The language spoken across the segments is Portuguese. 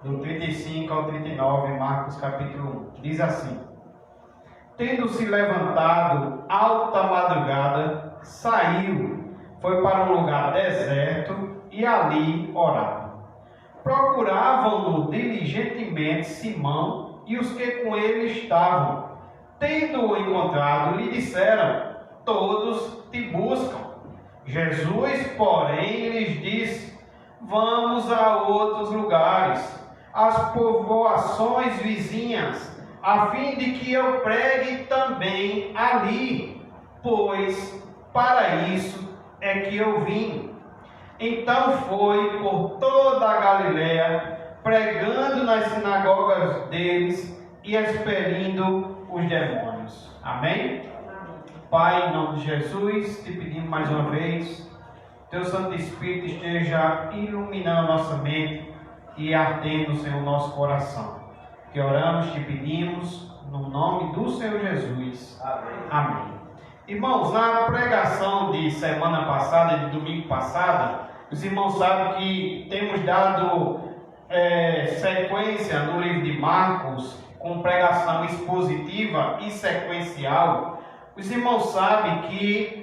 do 35 ao 39, Marcos capítulo 1. Diz assim: Tendo se levantado alta madrugada, saiu, foi para um lugar deserto e ali orava. Procuravam-no diligentemente Simão e os que com ele estavam. Tendo-o encontrado, lhe disseram: Todos te buscam. Jesus, porém, lhes disse: Vamos a outros lugares, às povoações vizinhas, a fim de que eu pregue também ali, pois para isso é que eu vim. Então foi por toda a Galiléia, pregando nas sinagogas deles e expelindo os demônios. Amém? Pai, em nome de Jesus, te pedimos mais uma vez, Teu Santo Espírito esteja iluminando nossa mente e ardendo, Senhor, nosso coração. Que oramos, te pedimos, no nome do Senhor Jesus. Amém. Amém. Irmãos, na pregação de semana passada, de domingo passado, os irmãos sabem que temos dado sequência no livro de Marcos, com pregação expositiva e sequencial. Os irmãos sabem que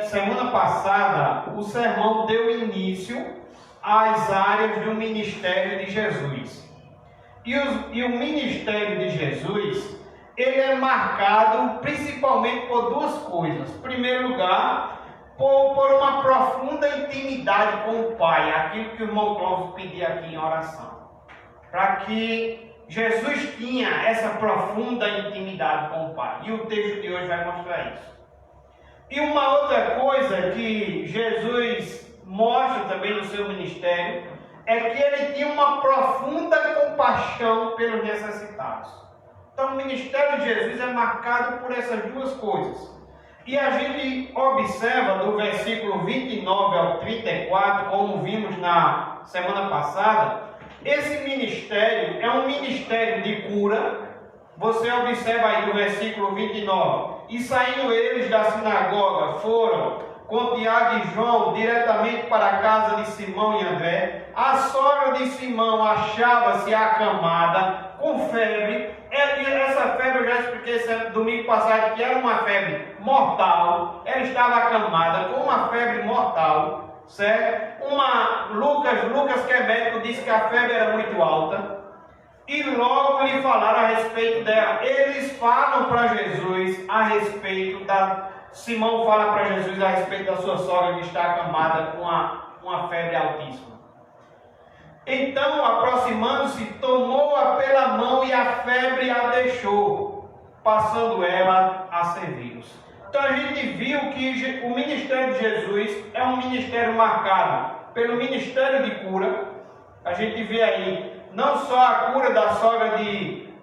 semana passada o sermão deu início às áreas do ministério de Jesus. E o ministério de Jesus, ele é marcado principalmente por duas coisas. Em primeiro lugar, por uma profunda intimidade com o Pai, aquilo que o irmão Clóvis pediu aqui em oração. Para que Jesus tinha essa profunda intimidade com o Pai. E o texto de hoje vai mostrar isso. E uma outra coisa que Jesus mostra também no seu ministério é que ele tinha uma profunda compaixão pelos necessitados. Então o ministério de Jesus é marcado por essas duas coisas. E a gente observa do versículo 29 ao 34, como vimos na semana passada, esse ministério é um ministério de cura. Você observa aí no versículo 29. E saindo eles da sinagoga, foram com Tiago e João diretamente para a casa de Simão e André. A sogra de Simão achava-se acamada com febre. Essa febre eu já expliquei domingo passado que era uma febre mortal. Ela estava acamada com uma febre mortal, certo? Lucas que é médico disse que a febre era muito alta. E logo lhe falaram a respeito dela. Eles falam para Jesus a respeito Simão fala para Jesus a respeito da sua sogra que está acamada com uma febre altíssima. Então, aproximando-se, tomou-a pela mão e a febre a deixou, passando ela a servi-los. Então a gente viu que o ministério de Jesus é um ministério marcado pelo ministério de cura. A gente vê aí não só a cura da sogra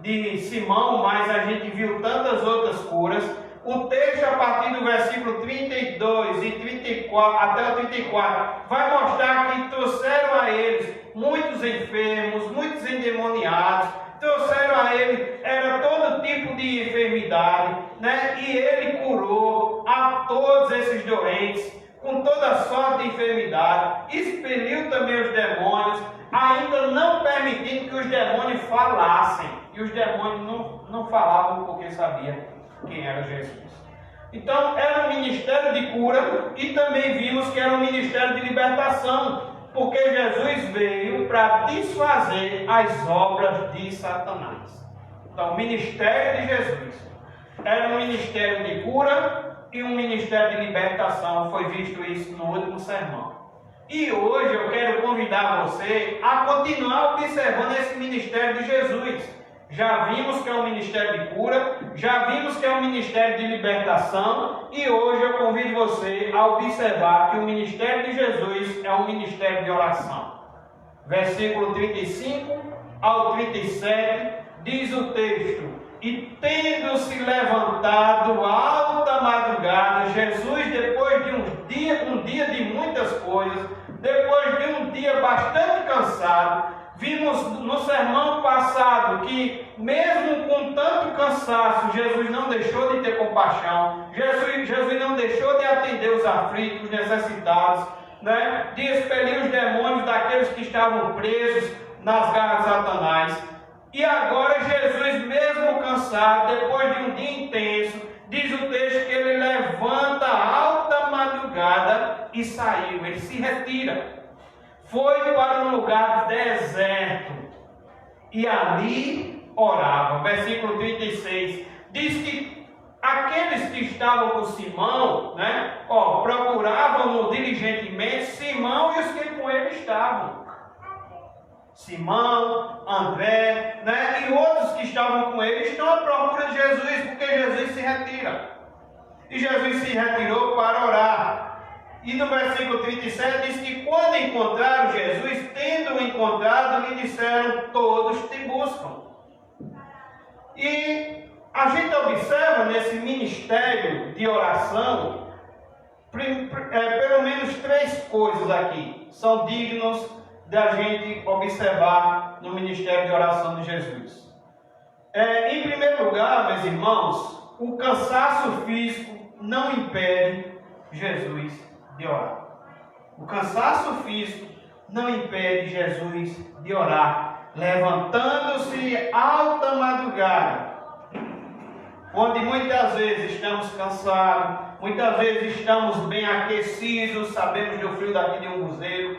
de Simão, mas a gente viu tantas outras curas. O texto, a partir do versículo 32 e 34, até o 34, vai mostrar que trouxeram a eles muitos enfermos, muitos endemoniados, trouxeram a ele, era todo tipo de enfermidade, né? E ele curou a todos esses doentes, com toda sorte de enfermidade, expeliu também os demônios, ainda não permitindo que os demônios falassem. E os demônios não falavam porque sabiam quem era Jesus. Então era um ministério de cura e também vimos que era um ministério de libertação, porque Jesus veio para desfazer as obras de Satanás. Então o ministério de Jesus era um ministério de cura e um ministério de libertação. Foi visto isso no último sermão. E hoje eu quero convidar você a continuar observando esse ministério de Jesus. Já vimos que é um ministério de cura, já vimos que é um ministério de libertação, e hoje eu convido você a observar que o ministério de Jesus é um ministério de oração. Versículo 35 ao 37 diz o texto: E tendo se levantado alta madrugada, Jesus, depois de um dia de muitas coisas, depois de um dia bastante cansado, vimos no sermão passado que mesmo com tanto cansaço, Jesus não deixou de ter compaixão, Jesus não deixou de atender os aflitos, os necessitados, né, de expelir os demônios daqueles que estavam presos nas garras de Satanás. E agora Jesus, mesmo cansado, depois de um dia intenso, diz o texto que ele levanta a alta madrugada e saiu, ele se retira. Foi para um lugar deserto e ali orava. Versículo 36 diz que aqueles que estavam com Simão, né, procuravam-no diligentemente, Simão e os que com ele estavam. Simão, André, né, e outros que estavam com ele estão à procura de Jesus, porque Jesus se retira. E Jesus se retirou para orar. E no versículo 37 diz que quando encontraram Jesus, tendo-o encontrado, lhe disseram: todos te buscam. E a gente observa nesse ministério de oração, pelo menos 3 coisas aqui são dignos da gente observar no ministério de oração de Jesus. Em primeiro lugar, meus irmãos, o cansaço físico não impede Jesus de orar. O cansaço físico não impede Jesus de orar, levantando-se alta madrugada, onde muitas vezes estamos cansados, muitas vezes estamos bem aquecidos, sabemos do frio daqui de um buzeiro,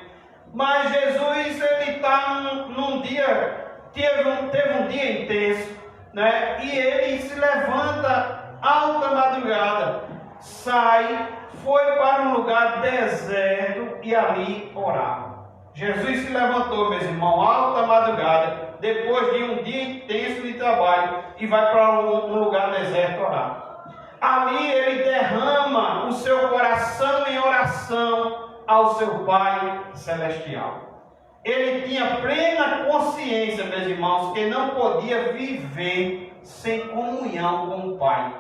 mas Jesus, ele está num dia, teve um dia intenso, né? E ele se levanta alta madrugada, sai, foi para um lugar deserto e ali orava. Jesus se levantou, meus irmãos, alta madrugada, depois de um dia intenso de trabalho, e vai para um lugar deserto orar. Ali ele derrama o seu coração em oração ao seu Pai Celestial. Ele tinha plena consciência, meus irmãos, que não podia viver sem comunhão com o Pai,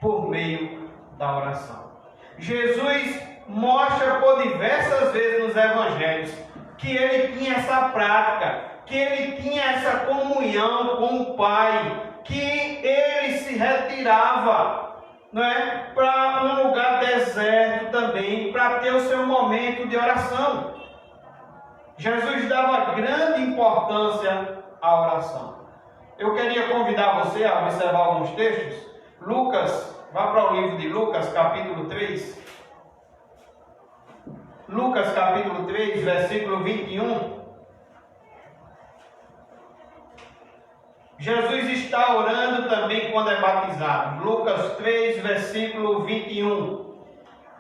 por meio da oração. Jesus mostra por diversas vezes nos evangelhos que ele tinha essa prática, que ele tinha essa comunhão com o Pai, que ele se retirava, não é, para um lugar deserto também, para ter o seu momento de oração. Jesus dava grande importância à oração. Eu queria convidar você a observar alguns textos. Lucas, vá para o livro de Lucas, capítulo 3. Lucas, capítulo 3, versículo 21. Jesus está orando também quando é batizado. Lucas 3, versículo 21.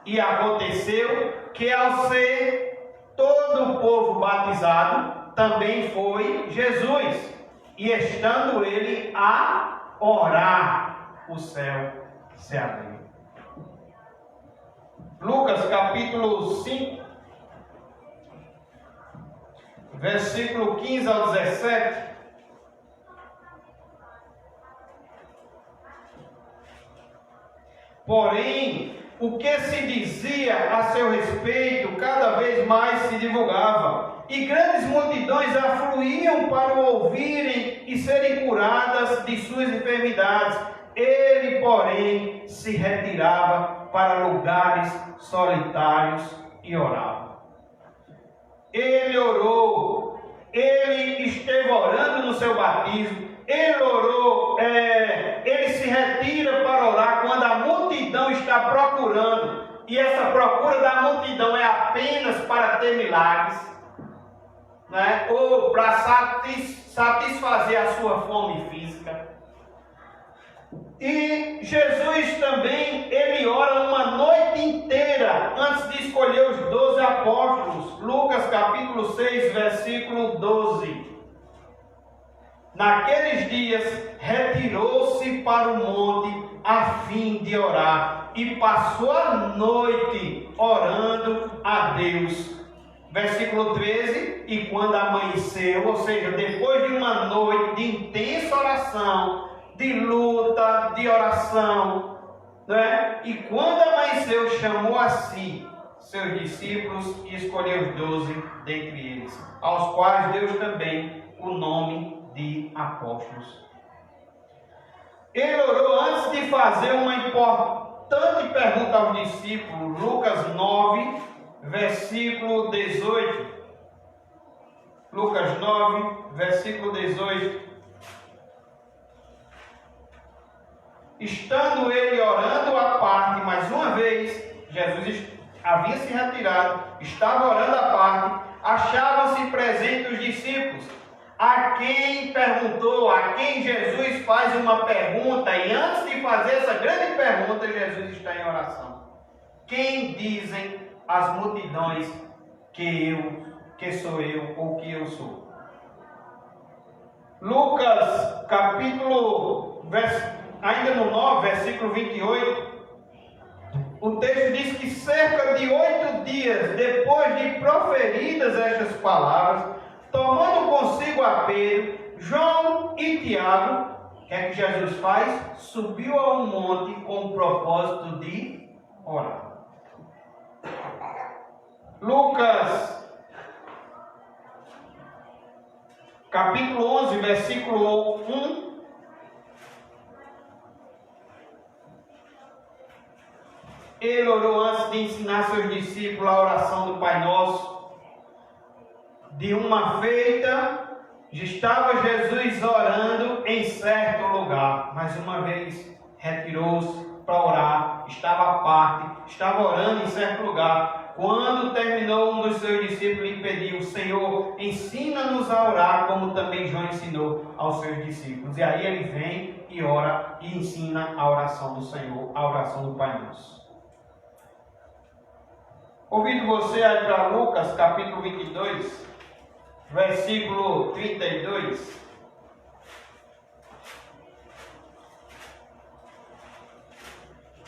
E aconteceu que ao ser todo o povo batizado, também foi Jesus. E estando ele a orar, o céu se abriu. Lucas capítulo 5, versículo 15 ao 17. Porém, o que se dizia a seu respeito cada vez mais se divulgava, e grandes multidões afluíam para o ouvirem e serem curadas de suas enfermidades. Ele, porém, se retirava para lugares solitários e orava. Ele orou, ele esteve orando no seu batismo. Ele orou, ele se retira para orar quando a multidão está procurando, e essa procura da multidão é apenas para ter milagres, né? Ou para satisfazer a sua fome física. E Jesus também, ele ora uma noite inteira antes de escolher os 12 apóstolos. Lucas capítulo 6, versículo 12. Naqueles dias, retirou-se para o monte a fim de orar, e passou a noite orando a Deus. Versículo 13, e quando amanheceu, ou seja, depois de uma noite de intensa oração, de luta, de oração, né? E quando amanheceu, chamou a si seus discípulos e escolheu os 12 dentre eles, aos quais deu também o nome de apóstolos. Ele orou antes de fazer uma importante pergunta aos discípulos. Lucas 9, versículo 18. Lucas 9, versículo 18. Estando ele orando à parte, mais uma vez, Jesus havia se retirado, estava orando à parte, achavam-se presentes os discípulos, a quem perguntou, a quem Jesus faz uma pergunta, e antes de fazer essa grande pergunta, Jesus está em oração. Quem dizem as multidões que sou eu ou que eu sou? Lucas, capítulo, ainda no 9, versículo 28, o texto diz que cerca de 8 dias depois de proferidas estas palavras, tomando consigo a Pedro, João e Tiago, o que é que Jesus faz? Subiu a um monte com o propósito de orar. Lucas, capítulo 11, versículo 1. Ele orou antes de ensinar seus discípulos a oração do Pai Nosso. De uma feita, estava Jesus orando em certo lugar. Mais uma vez, retirou-se para orar. Estava à parte, estava orando em certo lugar. Quando terminou, um dos seus discípulos lhe pediu: Senhor, ensina-nos a orar, como também João ensinou aos seus discípulos. E aí ele vem e ora e ensina a oração do Senhor, a oração do Pai Nosso. Convido você a ir para Lucas, capítulo 22, versículo 32.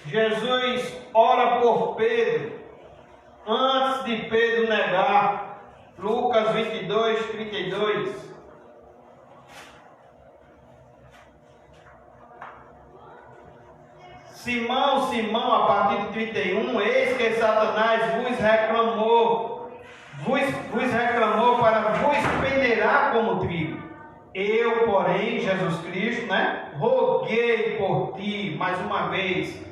Jesus ora por Pedro, antes de Pedro negar. Lucas 22, 32. Simão, Simão, a partir de 31, eis que Satanás vos reclamou para vos peneirar como trigo. Eu, porém, Jesus Cristo, roguei por ti, mais uma vez,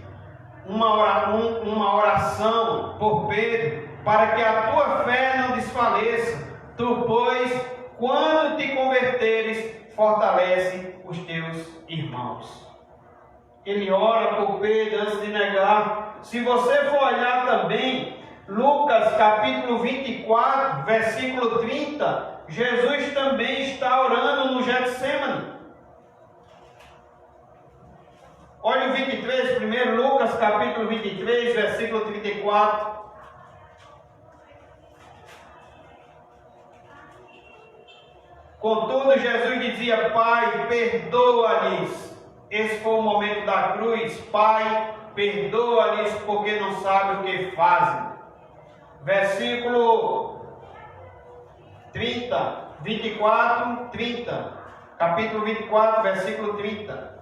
uma oração por Pedro, para que a tua fé não desfaleça. Tu, pois, quando te converteres, fortalece os teus irmãos. Ele ora por Pedro antes de negar. Se você for olhar também, Lucas capítulo 24, versículo 30, Jesus também está orando no Getsemane. Olha o 23 primeiro, Lucas capítulo 23, versículo 34. Contudo, Jesus dizia: Pai, perdoa-lhes. Esse foi o momento da cruz. Pai, perdoa-lhes, porque não sabem o que fazem. Versículo 30, 24, 30. Capítulo 24, versículo 30.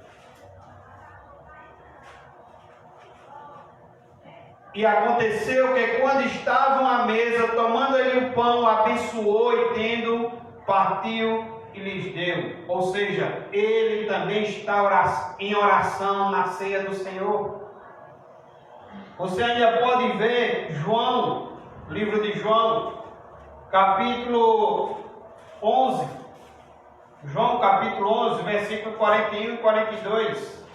E aconteceu que quando estavam à mesa, tomando ele o pão, abençoou e tendo, partiu e lhes deu. Ou seja, ele também está em oração na ceia do Senhor. Você ainda pode ver João, livro de João, capítulo 11. João capítulo 11, versículo 41 e 42.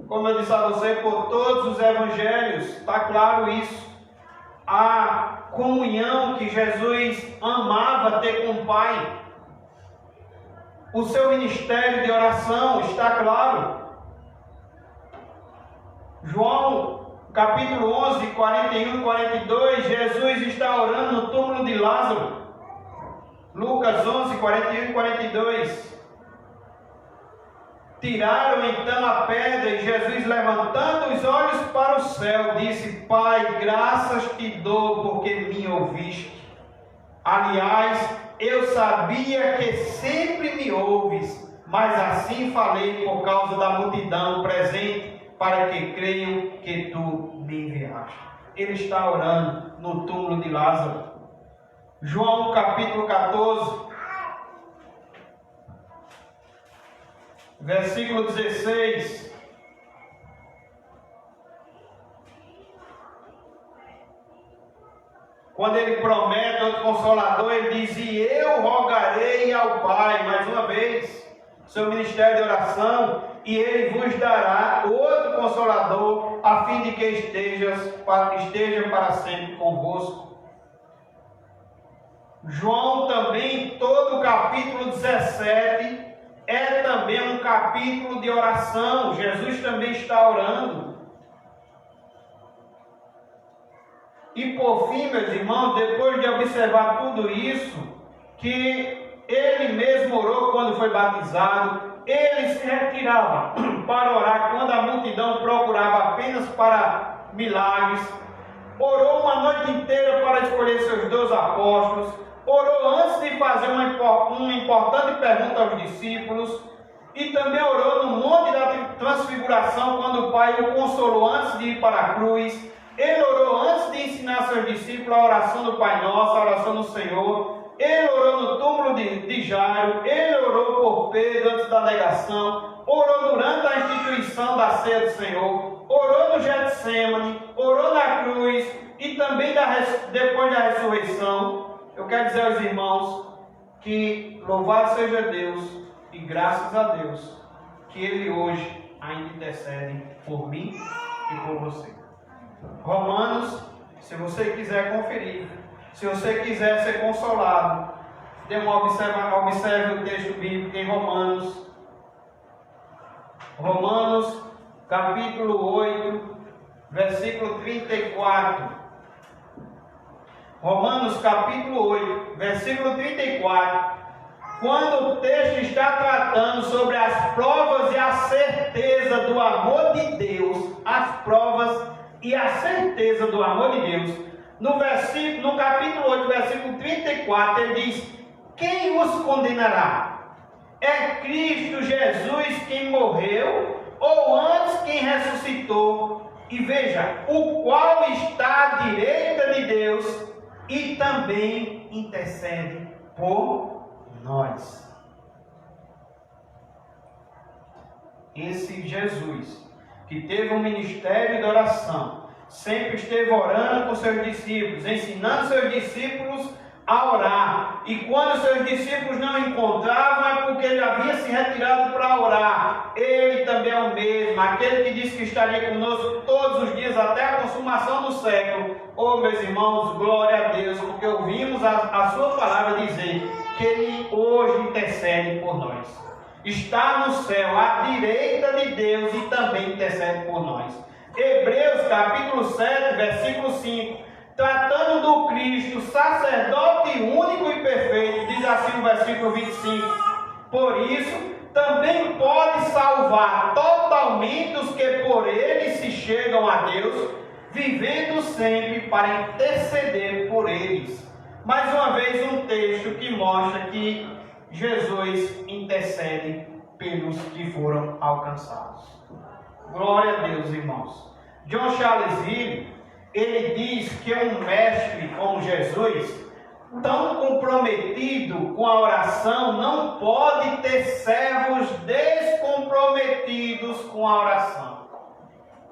Como eu disse a você, por todos os evangelhos, está claro isso. A comunhão que Jesus amava ter com o Pai. O seu ministério de oração está claro. João, capítulo 11, 41 e 42, Jesus está orando no túmulo de Lázaro. Lucas 11, 41 e 42. Tiraram então a pedra e Jesus, levantando os olhos para o céu, disse: Pai, graças te dou porque me ouviste. Aliás, eu sabia que sempre me ouves, mas assim falei por causa da multidão presente, para que creiam que tu me enviaste. Ele está orando no túmulo de Lázaro. João capítulo 14, versículo 16. Quando ele promete outro Consolador, ele diz: e eu rogarei ao Pai, mais uma vez, seu ministério de oração, e ele vos dará outro Consolador, a fim de que esteja para sempre convosco. João também, todo o capítulo 17, é também um capítulo de oração. Jesus também está orando. E por fim, meus irmãos, depois de observar tudo isso, que ele mesmo orou quando foi batizado, ele se retirava para orar quando a multidão procurava apenas para milagres, orou uma noite inteira para escolher seus 12 apóstolos, orou antes de fazer uma importante pergunta aos discípulos, e também orou no Monte da Transfiguração, quando o Pai o consolou antes de ir para a cruz. Ele orou antes de ensinar seus discípulos a oração do Pai Nosso, a oração do Senhor. Ele orou no túmulo de Jairo. Ele orou por Pedro antes da negação. Orou durante a instituição da ceia do Senhor. Orou no Getsemane. Orou na cruz. E também depois da ressurreição. Eu quero dizer aos irmãos que louvado seja Deus e graças a Deus que Ele hoje ainda intercede por mim e por você. Romanos, se você quiser conferir, se você quiser ser consolado, observe o texto bíblico em Romanos capítulo 8, versículo 34. Romanos capítulo 8, versículo 34. Quando o texto está tratando sobre as provas e a certeza do amor de Deus, as provas e a certeza do amor de Deus, no capítulo 8, versículo 34, ele diz: quem os condenará? É Cristo Jesus quem morreu, ou antes quem ressuscitou? E veja, o qual está à direita de Deus e também intercede por nós. Esse Jesus, que teve um ministério de oração, sempre esteve orando com seus discípulos, ensinando seus discípulos a orar. E quando seus discípulos não encontravam, é porque ele havia se retirado para orar. Ele também é o mesmo, aquele que disse que estaria conosco todos os dias até a consumação do século. Oh, meus irmãos, glória a Deus, porque ouvimos a sua palavra dizer que Ele hoje intercede por nós. Está no céu, à direita de Deus, e também intercede por nós. Hebreus capítulo 7, versículo 5. Tratando do Cristo, sacerdote único e perfeito, diz assim o versículo 25. Por isso, também pode salvar totalmente os que por Ele se chegam a Deus, vivendo sempre para interceder por eles. Mais uma vez um texto que mostra que Jesus intercede pelos que foram alcançados. Glória a Deus, irmãos. John Charles Hill, ele diz que um mestre como Jesus, tão comprometido com a oração, não pode ter servos descomprometidos com a oração.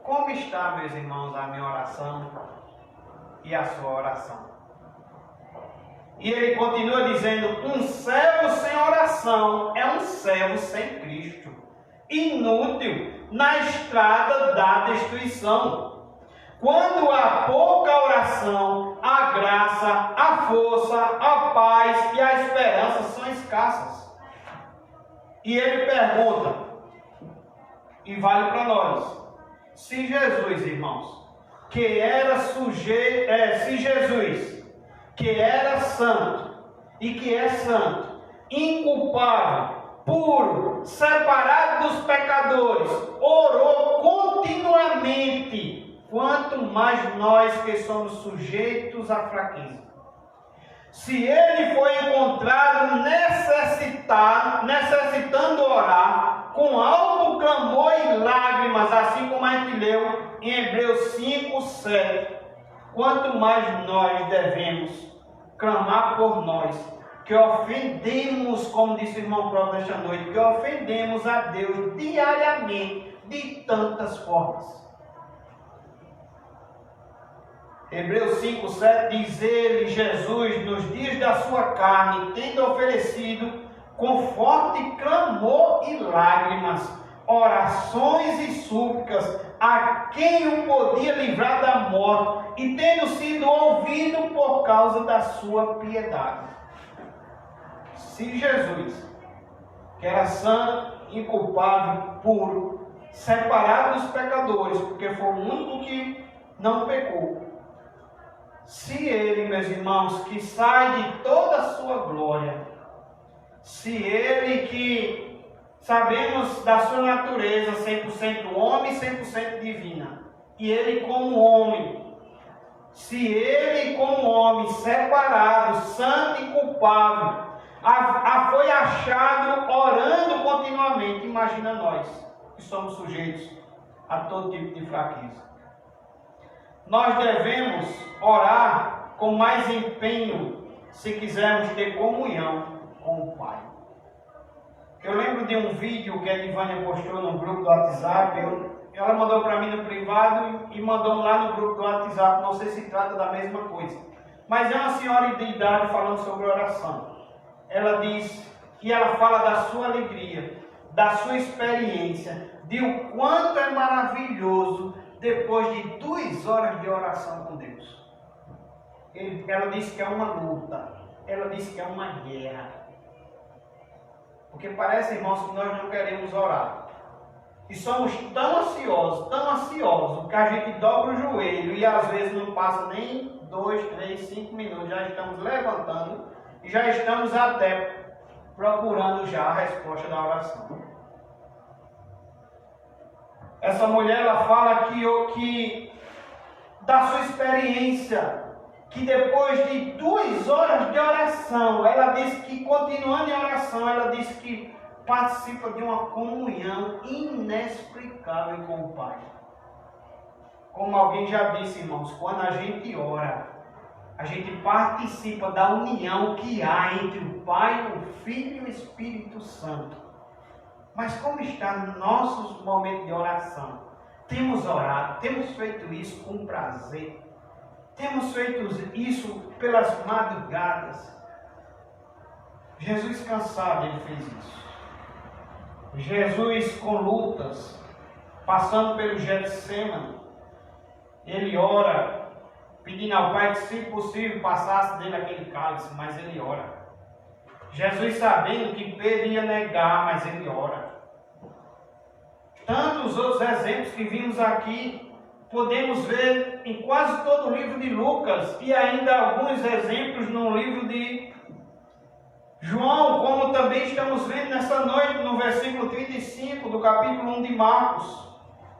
Como está, meus irmãos, a minha oração e a sua oração? E ele continua dizendo: um servo sem oração é um servo sem Cristo, inútil na estrada da destruição. Quando há pouca oração, a graça, a força, a paz e a esperança são escassas. E ele pergunta, e vale para nós: se Jesus, irmãos, que era se Jesus, que era santo e que é santo, inculpável, puro, separado dos pecadores, orou continuamente, quanto mais nós que somos sujeitos à fraqueza. Se ele foi encontrado necessitando orar, com alto clamor e lágrimas, assim como a gente leu em Hebreus 5, 7, quanto mais nós devemos clamar por nós, que ofendemos, como disse o irmão próprio nesta noite, que ofendemos a Deus diariamente, de tantas formas. Hebreus 5:7 diz: ele, Jesus, nos dias da sua carne, tendo oferecido com forte clamor e lágrimas, orações e súplicas, a quem o podia livrar da morte, e tendo sido ouvido por causa da sua piedade. Se Jesus, que era santo, inculpável, puro, separado dos pecadores, porque foi o único que não pecou, se ele, meus irmãos, que sai de toda a sua glória, se ele que sabemos da sua natureza 100% homem e 100% divina, e ele como homem, se ele como homem separado, santo e culpável, foi achado orando continuamente, imagina nós, que somos sujeitos a todo tipo de fraqueza. Nós devemos orar com mais empenho se quisermos ter comunhão com o Pai. Eu lembro de um vídeo que a Edivânia postou no grupo do WhatsApp. Ela mandou para mim no privado e mandou lá no grupo do WhatsApp. Não sei se trata da mesma coisa. Mas é uma senhora de idade falando sobre oração. Ela diz que ela fala da sua alegria, da sua experiência, de o quanto é maravilhoso depois de 2 horas de oração com Deus. Ela disse que é uma luta. Ela disse que é uma guerra. Porque parece, irmãos, que nós não queremos orar. E somos tão ansiosos, que a gente dobra o joelho e às vezes não passa nem 2, 3, 5 minutos. Já estamos levantando e já estamos até procurando já a resposta da oração. Essa mulher, ela fala que da sua experiência, que depois de 2 horas de oração, ela disse que continuando em oração, ela disse que participa de uma comunhão inexplicável com o Pai. Como alguém já disse, irmãos, quando a gente ora, a gente participa da união que há entre o Pai, o Filho e o Espírito Santo. Mas como está nos nossos momentos de oração? Temos orado, temos feito isso com prazer. Temos feito isso pelas madrugadas. Jesus cansado, ele fez isso. Jesus com lutas, passando pelo Getsemane, ele ora, pedindo ao Pai que, se possível, passasse dele aquele cálice, mas ele ora. Jesus sabendo que Pedro ia negar, mas ele ora. Tantos outros exemplos que vimos aqui, podemos ver em quase todo o livro de Lucas e ainda alguns exemplos no livro de João, como também estamos vendo nessa noite no versículo 35 do capítulo 1 de Marcos.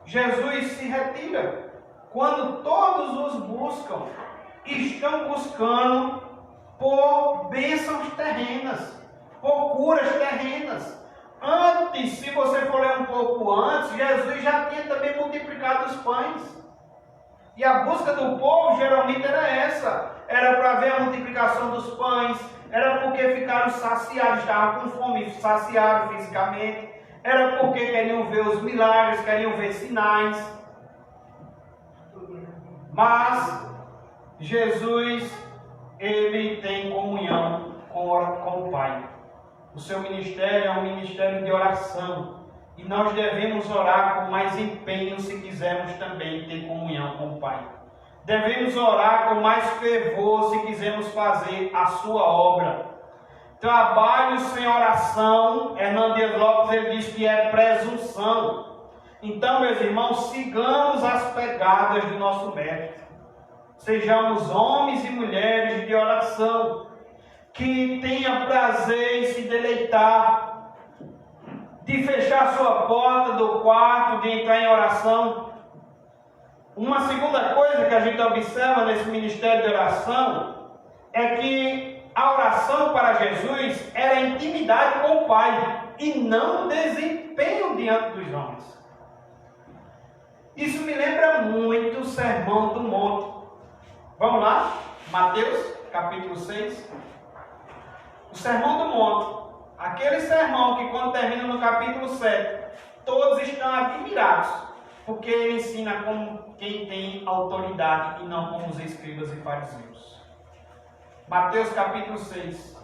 Jesus se retira quando todos os buscam, estão buscando por bênçãos terrenas, por curas terrenas. Antes, se você for ler um pouco antes, Jesus já tinha também multiplicado os pães. E a busca do povo geralmente era essa. Era para ver a multiplicação dos pães, era porque ficaram saciados, estavam com fome, saciaram fisicamente. Era porque queriam ver os milagres, queriam ver sinais. Mas Jesus, ele tem comunhão com o Pai. O seu ministério é um ministério de oração. E nós devemos orar com mais empenho se quisermos também ter comunhão com o Pai. Devemos orar com mais fervor se quisermos fazer a sua obra. Trabalho sem oração, Hernando Dias Lopes ele diz que é presunção. Então, meus irmãos, sigamos as pegadas do nosso mestre. Sejamos homens e mulheres de oração, que tenha prazer em se deleitar, de fechar sua porta do quarto, de entrar em oração. Uma segunda coisa que a gente observa nesse ministério de oração é que a oração para Jesus era intimidade com o Pai e não desempenho diante dos homens. Isso me lembra muito o Sermão do Monte. Vamos lá? Mateus, capítulo 6. O Sermão do Monte. Aquele sermão que quando termina no capítulo 7, todos estão admirados, porque ele ensina como quem tem autoridade e não como os escribas e fariseus. Mateus capítulo 6.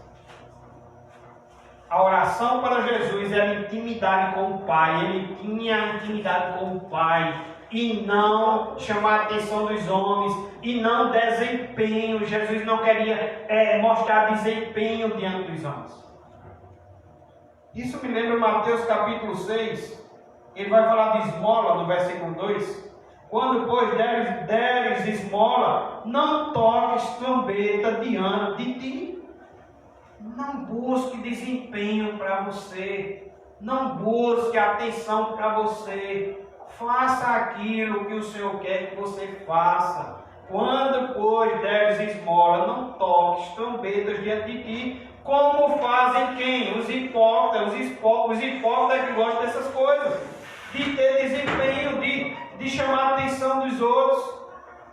A oração para Jesus era intimidade com o Pai. Ele tinha intimidade com o Pai. E não chamar a atenção dos homens. E não desempenho. Jesus não queria mostrar desempenho diante dos homens. Isso me lembra Mateus capítulo 6. Ele vai falar de esmola no versículo 2. Quando, pois, deres esmola, não toques trombeta diante de ti. Não busque desempenho para você. Não busque atenção para você. Faça aquilo que o Senhor quer que você faça. Quando, pois, deres esmola, não toques trombetas diante de ti, como fazem quem? Os hipócritas. Os hipócritas que gostam dessas coisas. De ter desempenho, de chamar a atenção dos outros.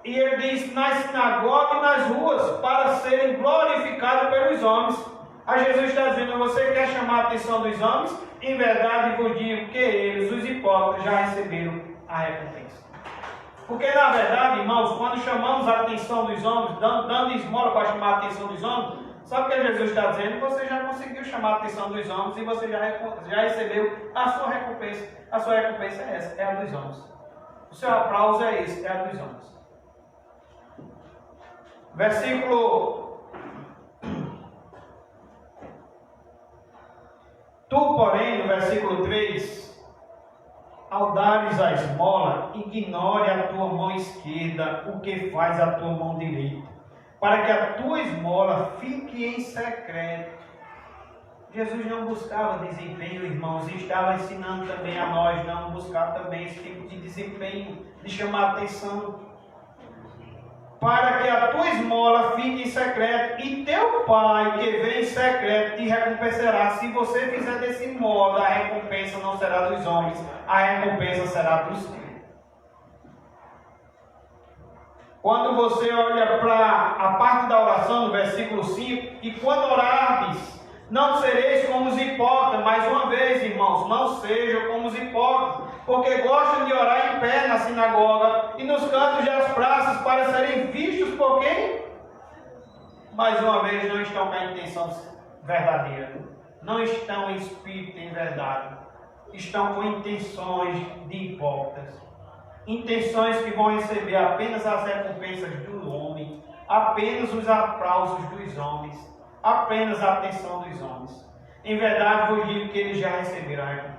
E ele diz, nas sinagogas e nas ruas, para serem glorificados pelos homens. A Jesus está dizendo, você quer chamar a atenção dos homens? Em verdade vos digo que eles, os hipócritas, já receberam a recompensa. Porque na verdade, irmãos, quando chamamos a atenção dos homens, dando esmola para chamar a atenção dos homens, sabe o que Jesus está dizendo? Você já conseguiu chamar a atenção dos homens e você já recebeu a sua recompensa. A sua recompensa é essa, é a dos homens. O seu aplauso é esse, é a dos homens. Versículo... Tu, porém, no versículo 3, ao dares a esmola, ignore a tua mão esquerda o que faz a tua mão direita, para que a tua esmola fique em secreto. Jesus não buscava desempenho, irmãos, e estava ensinando também a nós não buscar também esse tipo de desempenho, de chamar atenção. Para que a tua esmola fique em secreto, e teu Pai que vem em secreto te recompensará. Se você fizer desse modo, a recompensa não será dos homens, a recompensa será do céu. Quando você olha para a parte da oração, no versículo 5, e quando orardes, não sereis como os hipócritas. Mais uma vez, irmãos, não sejam como os hipócritas, porque gostam de orar em pé na sinagoga e nos cantos das praças para serem vistos por quem? Mais uma vez, não estão com a intenção verdadeira. Não estão em espírito em verdade. Estão com intenções de hipócritas. Intenções que vão receber apenas as recompensas do homem, apenas os aplausos dos homens, apenas a atenção dos homens. Em verdade vos digo que eles já receberam a recompensa.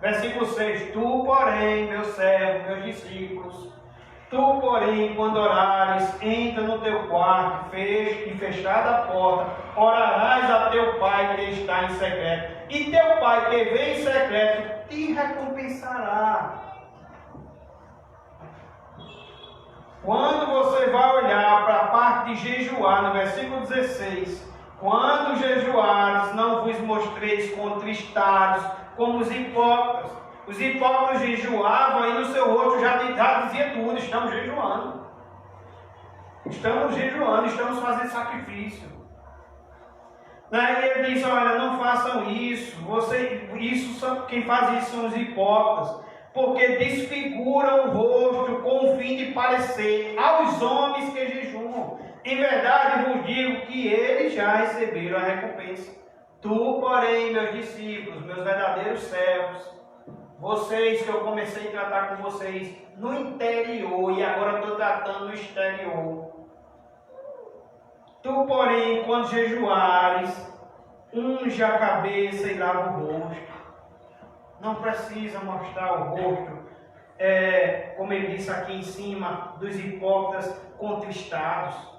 Versículo 6. Tu, porém, meu servo, meus discípulos, tu, porém, quando orares, entra no teu quarto, fecha e fechada a porta, orarás a teu Pai que está em secreto, e teu Pai que vem em secreto te recompensará. Quando você vai olhar para a parte de jejuar, no versículo 16, quando jejuares, não vos mostreis contristados, como os hipócritas. Os hipócritas jejuavam e no seu rosto já dizia tudo, estamos jejuando. Estamos jejuando, estamos fazendo sacrifício. E ele diz, olha, não façam isso, quem faz isso são os hipócritas, porque desfiguram o rosto com o fim de parecer aos homens que jejuam. Em verdade vos digo que eles já receberam a recompensa. Tu, porém, meus discípulos, meus verdadeiros servos, vocês que eu comecei a tratar com vocês no interior e agora estou tratando no exterior. Tu, porém, quando jejuares, unge a cabeça e lava o rosto. Não precisa mostrar o rosto, como ele disse aqui em cima, dos hipócritas contristados.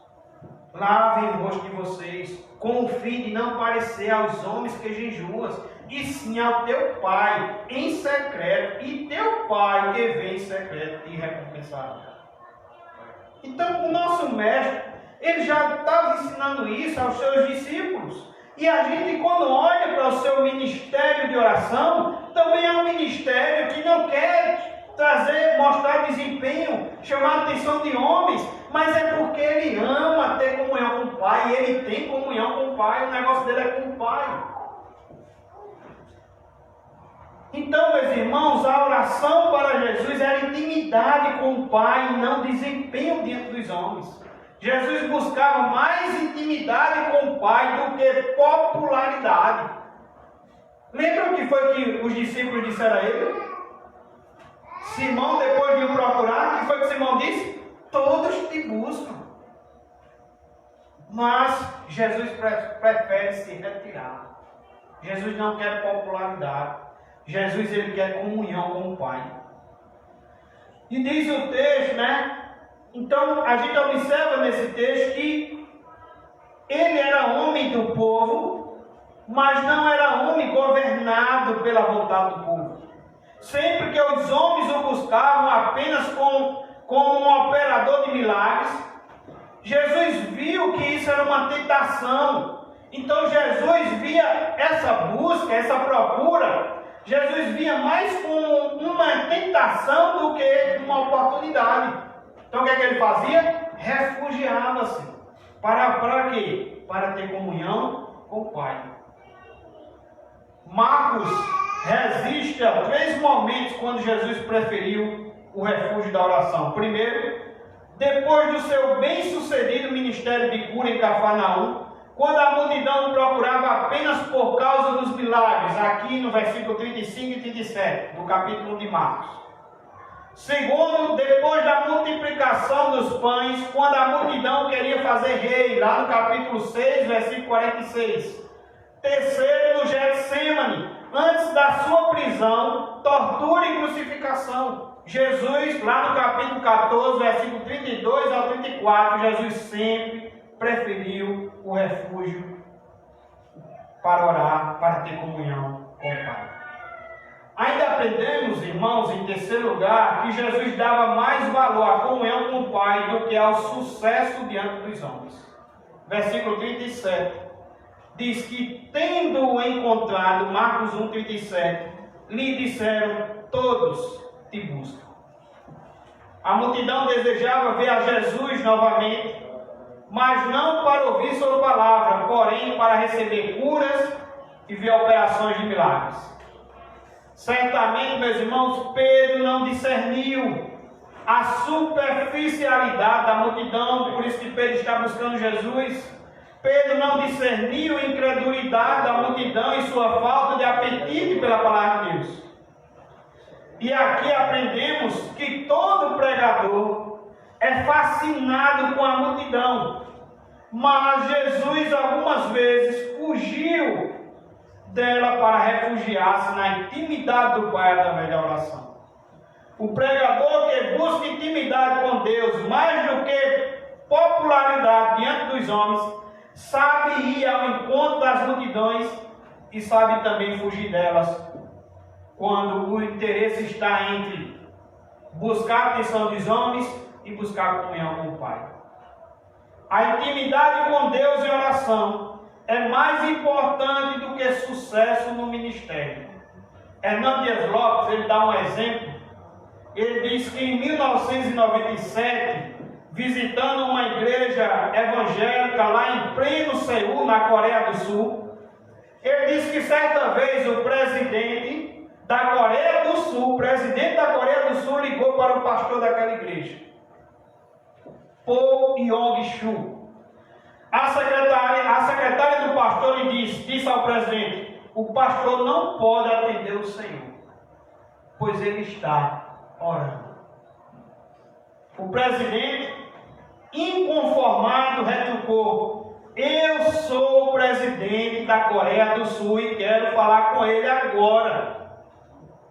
Lavem o rosto de vocês, com o fim de não parecer aos homens que jejuam, e sim ao teu Pai em secreto, e teu Pai que vem em secreto te recompensará. Então, o nosso mestre, ele já estava ensinando isso aos seus discípulos. E a gente, quando olha para o seu ministério de oração, também é um ministério que não quer mostrar desempenho, chamar a atenção de homens, mas é porque ele ama ter comunhão com o Pai, e ele tem comunhão com o Pai, o negócio dele é com o Pai. Então, meus irmãos, a oração para Jesus era intimidade com o Pai, não desempenho diante dos homens. Jesus buscava mais intimidade com o Pai do que popularidade. Lembra o que foi que os discípulos disseram a ele? Simão, depois de o procurar, o que foi que Simão disse? Todos te buscam. Mas Jesus prefere se retirar. Jesus não quer popularidade. Jesus, ele quer comunhão com o Pai. E diz o texto, né? Então, a gente observa nesse texto que ele era homem do povo, mas não era homem governado pela vontade do povo. Sempre que os homens o buscavam apenas como um operador de milagres, Jesus viu que isso era uma tentação. Então, Jesus via essa busca, essa procura, Jesus via mais como uma tentação do que uma oportunidade. Então o que é que ele fazia? Refugiava-se. Para quê? Para ter comunhão com o Pai. Marcos registra 3 momentos quando Jesus preferiu o refúgio da oração. Primeiro, depois do seu bem-sucedido ministério de cura em Cafarnaum, quando a multidão o procurava apenas por causa dos milagres, aqui no versículo 35 e 37, do capítulo de Marcos. Segundo, depois da multiplicação dos pães, quando a multidão queria fazer rei, lá no capítulo 6, versículo 46. Terceiro, no Getsemane, antes da sua prisão, tortura e crucificação. Jesus, lá no capítulo 14, versículo 32 ao 34, Jesus sempre preferiu o refúgio para orar, para ter comunhão com o Pai. Ainda aprendemos, irmãos, em terceiro lugar, que Jesus dava mais valor à comunhão com o Pai do que ao sucesso diante dos homens. Versículo 37 diz que, tendo-o encontrado, Marcos 1,37, lhe disseram: todos te buscam. A multidão desejava ver a Jesus novamente, mas não para ouvir sua palavra, porém para receber curas e ver operações de milagres. Certamente, meus irmãos, Pedro não discerniu a superficialidade da multidão, por isso que Pedro está buscando Jesus. Pedro não discerniu a incredulidade da multidão e sua falta de apetite pela palavra de Deus. E aqui aprendemos que todo pregador é fascinado com a multidão, mas Jesus algumas vezes fugiu dela para refugiar-se na intimidade do Pai através da oração. O pregador que busca intimidade com Deus mais do que popularidade diante dos homens, sabe ir ao encontro das multidões e sabe também fugir delas quando o interesse está entre buscar a atenção dos homens e buscar a comunhão com o Pai. A intimidade com Deus em oração é mais importante do que sucesso no ministério. Hernando Dias Lopes, ele dá um exemplo. Ele diz que em 1997, visitando uma igreja evangélica lá em pleno Seul, na Coreia do Sul, ele diz que certa vez o presidente da Coreia do Sul ligou para o pastor daquela igreja, Paul Yong-Shu. A secretária do pastor lhe disse ao presidente: o pastor não pode atender o Senhor, pois ele está orando. O presidente, inconformado, retrucou: eu sou o presidente da Coreia do Sul e quero falar com ele agora.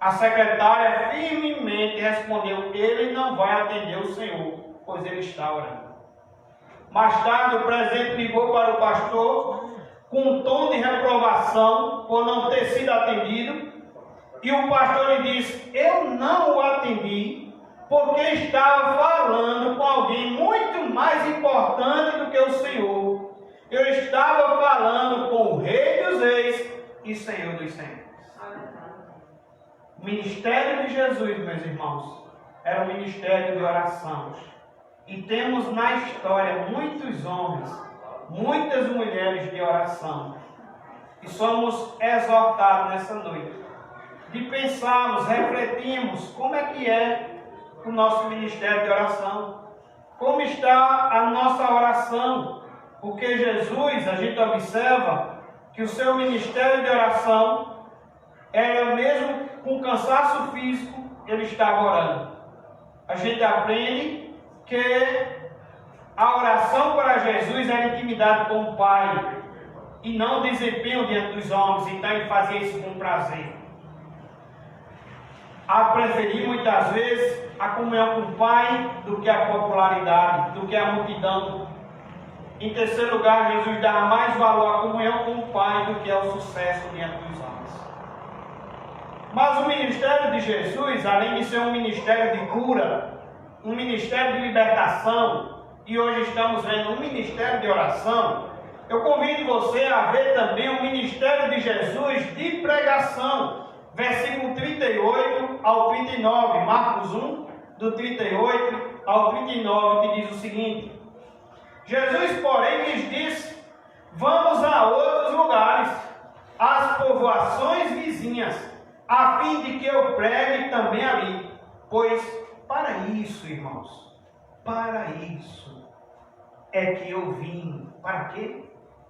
A secretária firmemente respondeu: ele não vai atender o Senhor, pois ele está orando. Mais tarde, o presidente ligou para o pastor com um tom de reprovação por não ter sido atendido, e o pastor lhe disse: eu não o atendi porque estava falando com alguém muito mais importante do que o Senhor. Eu estava falando com o Rei dos Reis e Senhor dos Senhores. O ministério de Jesus, meus irmãos, era um ministério de oração. E temos na história muitos homens, muitas mulheres de oração. E somos exortados nessa noite de pensarmos, refletirmos como é o nosso ministério de oração. Como está a nossa oração? Porque Jesus, a gente observa que o seu ministério de oração era mesmo com cansaço físico, ele estava orando. A gente aprende que a oração para Jesus era intimidade com o Pai e não desempenho diante dos homens, então ele fazia isso com prazer. A preferir muitas vezes a comunhão com o Pai do que a popularidade, do que a multidão. Em terceiro lugar, Jesus dá mais valor à comunhão com o Pai do que ao sucesso diante dos homens. Mas o ministério de Jesus, além de ser um ministério de cura, um ministério de libertação, e hoje estamos vendo um ministério de oração, eu convido você a ver também o ministério de Jesus de pregação. Versículo 38 ao 39, Marcos 1, do 38 ao 39, que diz o seguinte: Jesus, porém, lhes disse: vamos a outros lugares, às povoações vizinhas, a fim de que eu pregue também ali. Pois para isso, irmãos, para isso é que eu vim. Para quê?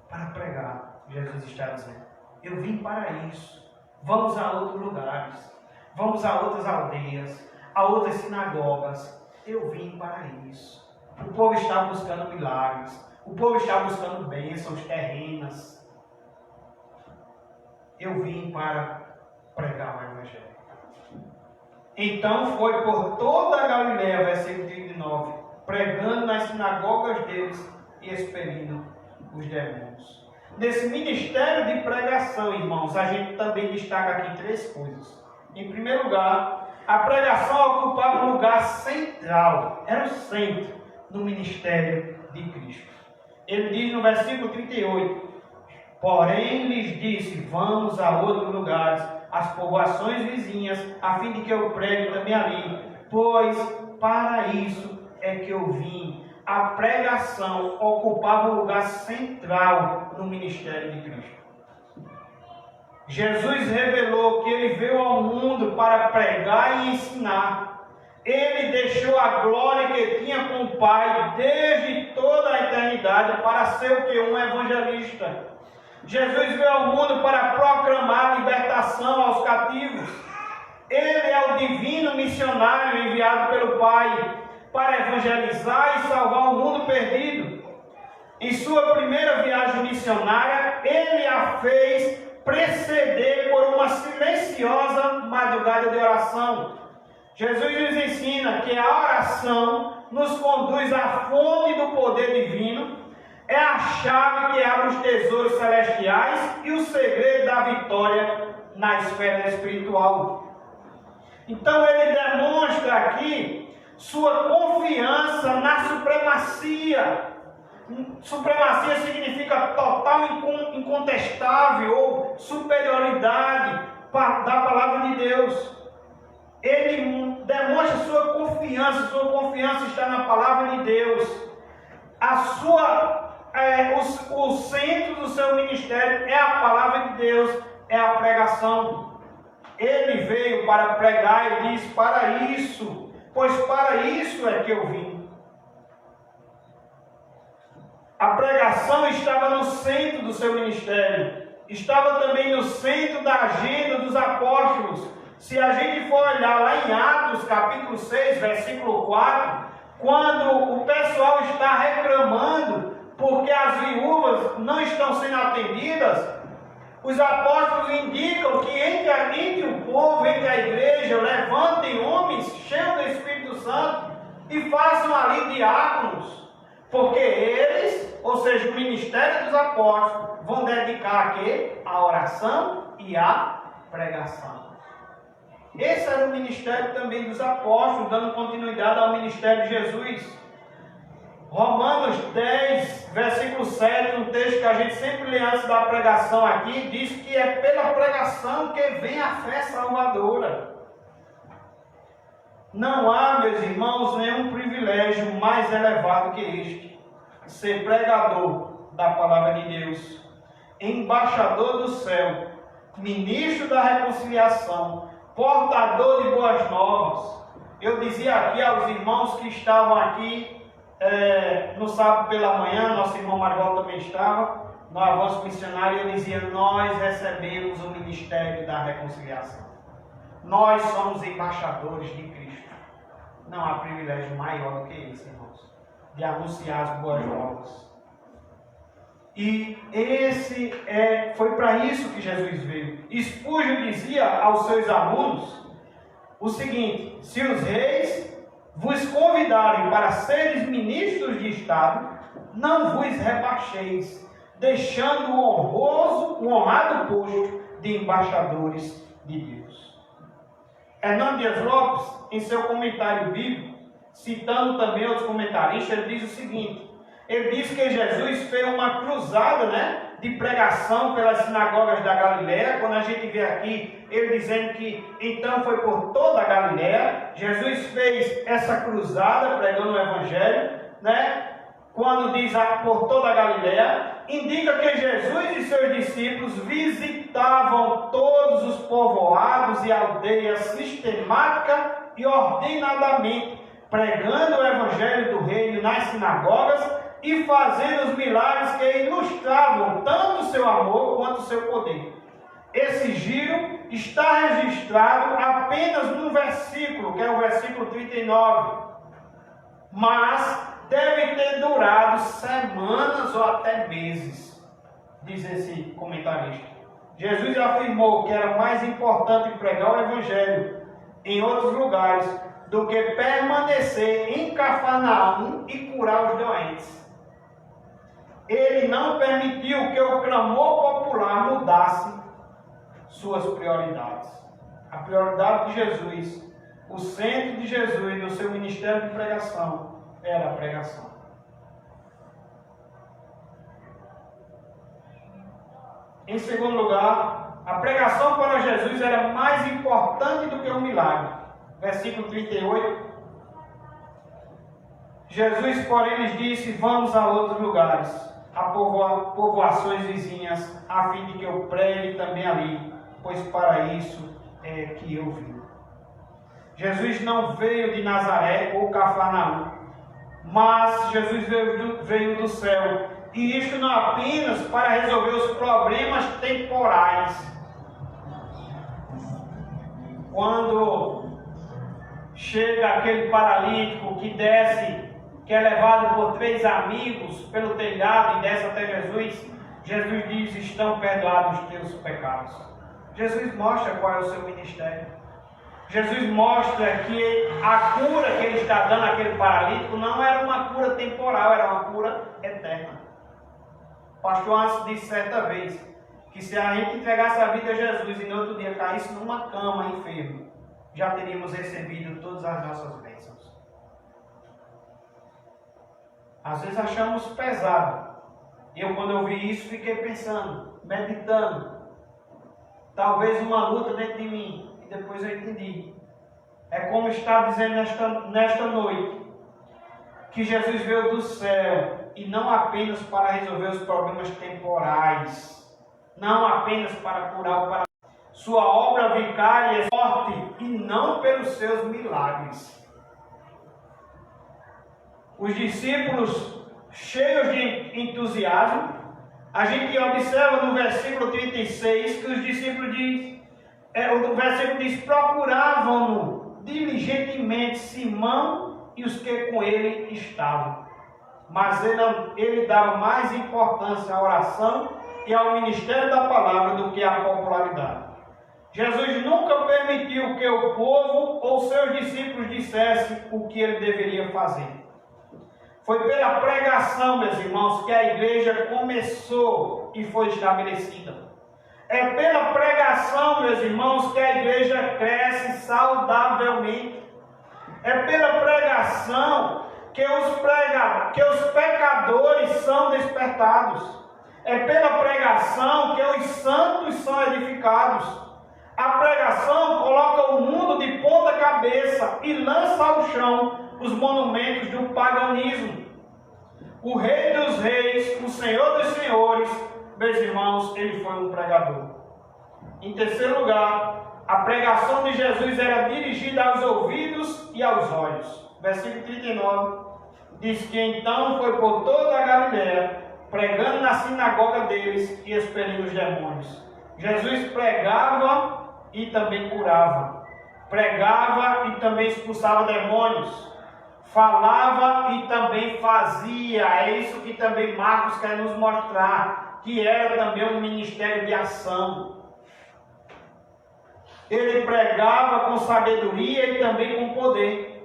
Para pregar. Jesus está dizendo: eu vim para isso. Vamos a outros lugares, vamos a outras aldeias, a outras sinagogas. Eu vim para isso. O povo está buscando milagres, o povo está buscando bênçãos terrenas. Eu vim para pregar o Evangelho. Então foi por toda a Galiléia, versículo 39, pregando nas sinagogas deles e expelindo os demônios. Nesse ministério de pregação, irmãos, a gente também destaca aqui três coisas. Em primeiro lugar, a pregação ocupava um lugar central, era o centro do ministério de Cristo. Ele diz no versículo 38, porém lhes disse: vamos a outros lugares, às povoações vizinhas, a fim de que eu pregue também ali, pois para isso é que eu vim. A pregação ocupava um lugar central no ministério de Cristo. Jesus revelou que ele veio ao mundo para pregar e ensinar. Ele deixou a glória que tinha com o Pai desde toda a eternidade para ser o que? Um evangelista. Jesus veio ao mundo para proclamar a libertação aos cativos. Ele é o divino missionário enviado pelo Pai para evangelizar e salvar o mundo perdido. Em sua primeira viagem missionária, ele a fez preceder por uma silenciosa madrugada de oração. Jesus nos ensina que a oração nos conduz à fonte do poder divino, é a chave que abre os tesouros celestiais e o segredo da vitória na esfera espiritual. Então ele demonstra aqui sua confiança na supremacia. Supremacia significa total, incontestável ou superioridade da palavra de Deus. Ele demonstra sua confiança está na palavra de Deus. O centro do seu ministério é a palavra de Deus, é a pregação. Ele veio para pregar e diz: para isso, pois para isso é que eu vim. A pregação estava no centro do seu ministério, estava também no centro da agenda dos apóstolos. Se a gente for olhar lá em Atos, capítulo 6, versículo 4, quando o pessoal está reclamando porque as viúvas não estão sendo atendidas, os apóstolos indicam que entre o povo, entre a igreja, levantem homens cheios do Espírito Santo e façam ali diáconos, porque eles, ou seja, o ministério dos apóstolos, vão dedicar a quê? A oração e a pregação. Esse era o ministério também dos apóstolos, dando continuidade ao ministério de Jesus. Romanos 10, versículo 7, um texto que a gente sempre lê antes da pregação aqui, diz que é pela pregação que vem a fé salvadora. Não há, meus irmãos, nenhum privilégio mais elevado que este: ser pregador da palavra de Deus, embaixador do céu, ministro da reconciliação, portador de boas novas. Eu dizia aqui aos irmãos que estavam aqui no sábado pela manhã, nosso irmão Margot também estava, no avanço missionário, eu dizia: nós recebemos o ministério da reconciliação. Nós somos embaixadores de Cristo. Não há privilégio maior do que esse, irmãos, de anunciar as boas novas. E foi para isso que Jesus veio. Spurgeon dizia aos seus alunos o seguinte: se os reis vos convidarem para seres ministros de Estado, não vos rebaixeis, deixando o honrado posto de embaixadores de Deus. Hernando Dias Lopes, em seu comentário bíblico, citando também outros comentaristas, ele diz o seguinte: ele diz que Jesus fez uma cruzada, de pregação pelas sinagogas da Galileia. Quando a gente vê aqui, ele dizendo que então foi por toda a Galileia. Jesus fez essa cruzada pregando o Evangelho, quando diz por toda a Galileia, indica que Jesus e seus discípulos visitavam todos os povoados e aldeias sistemática e ordenadamente, pregando o Evangelho do Reino nas sinagogas e fazendo os milagres que ilustravam tanto o seu amor quanto o seu poder. Esse giro está registrado apenas num versículo, que é o versículo 39, mas deve ter durado semanas ou até meses, diz esse comentarista. Jesus afirmou que era mais importante pregar o Evangelho em outros lugares do que permanecer em Cafarnaum e curar os doentes. Ele não permitiu que o clamor popular mudasse suas prioridades. A prioridade de Jesus, o centro de Jesus no seu ministério de pregação, era a pregação. Em segundo lugar, a pregação para Jesus era mais importante do que o milagre. Versículo 38. Jesus, porém, lhes disse: vamos a outros lugares, a povoações vizinhas, a fim de que eu pregue também ali, pois para isso é que eu vim. Jesus não veio de Nazaré ou Cafarnaum, mas Jesus veio do céu, e isto não apenas para resolver os problemas temporais. Quando chega aquele paralítico que desce, que é levado por 3 amigos pelo telhado e desce até Jesus, Jesus diz: estão perdoados os teus pecados. Jesus mostra qual é o seu ministério. Jesus mostra que a cura que ele está dando àquele paralítico não era uma cura temporal, era uma cura eterna. O pastor Anson disse certa vez que se a gente entregasse a vida a Jesus e no outro dia caísse numa cama enfermo, já teríamos recebido todas as nossas bênçãos. Às vezes achamos pesado. Quando eu vi isso, fiquei pensando, meditando. Talvez uma luta dentro de mim. E depois eu entendi. É como está dizendo nesta noite, que Jesus veio do céu, e não apenas para resolver os problemas temporais, não apenas para curar o paralítico. Sua obra vicária é forte, e não pelos seus milagres. Os discípulos cheios de entusiasmo, a gente observa no versículo 36 que os discípulos o versículo diz: procuravam-no diligentemente Simão e os que com ele estavam. Mas ele dava mais importância à oração e ao ministério da palavra do que à popularidade. Jesus nunca permitiu que o povo ou seus discípulos dissessem o que ele deveria fazer. Foi pela pregação, meus irmãos, que a igreja começou e foi estabelecida. É pela pregação, meus irmãos, que a igreja cresce saudavelmente. É pela pregação que os pecadores são despertados. É pela pregação que os santos são edificados. A pregação coloca o mundo de ponta cabeça e lança ao chão os monumentos do paganismo. O Rei dos Reis, o Senhor dos Senhores, meus irmãos, ele foi um pregador. Em terceiro lugar, A pregação de Jesus era dirigida aos ouvidos e aos olhos. Versículo 39 diz que então foi por toda a Galileia, pregando na sinagoga deles e expelindo os demônios. Jesus pregava e também curava. Pregava e também expulsava demônios. Falava e também fazia. É isso que também Marcos quer nos mostrar, que era também um ministério de ação. Ele pregava com sabedoria e também com poder.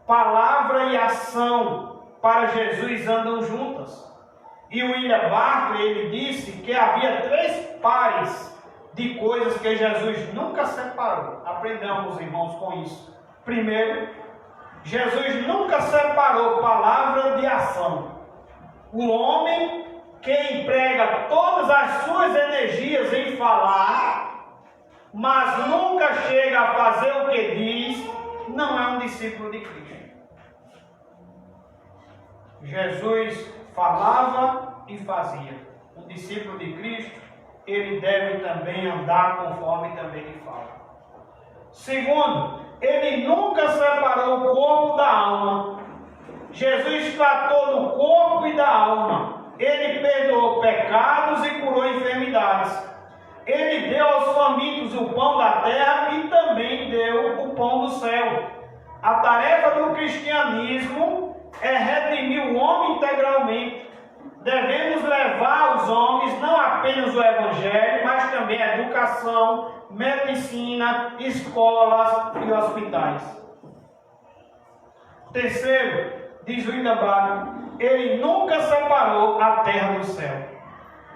Palavra e ação para Jesus andam juntas. E o William Barclay, ele disse que havia 3 pares de coisas que Jesus nunca separou. Aprendamos, irmãos, com isso. Primeiro, Jesus nunca separou palavra de ação. O homem que emprega todas as suas energias em falar, mas nunca chega a fazer o que diz, não é um discípulo de Cristo. Jesus falava e fazia. Um discípulo de Cristo, ele deve também andar conforme também ele fala. Segundo, ele nunca separou o corpo da alma. Jesus tratou do corpo e da alma. Ele perdoou pecados e curou enfermidades. Ele deu aos famintos o pão da terra e também deu o pão do céu. A tarefa do cristianismo é redimir o homem integralmente. Devemos levar aos homens não apenas o evangelho, mas também a educação, medicina, escolas e hospitais. Terceiro, diz o Indabago, ele nunca separou a terra do céu.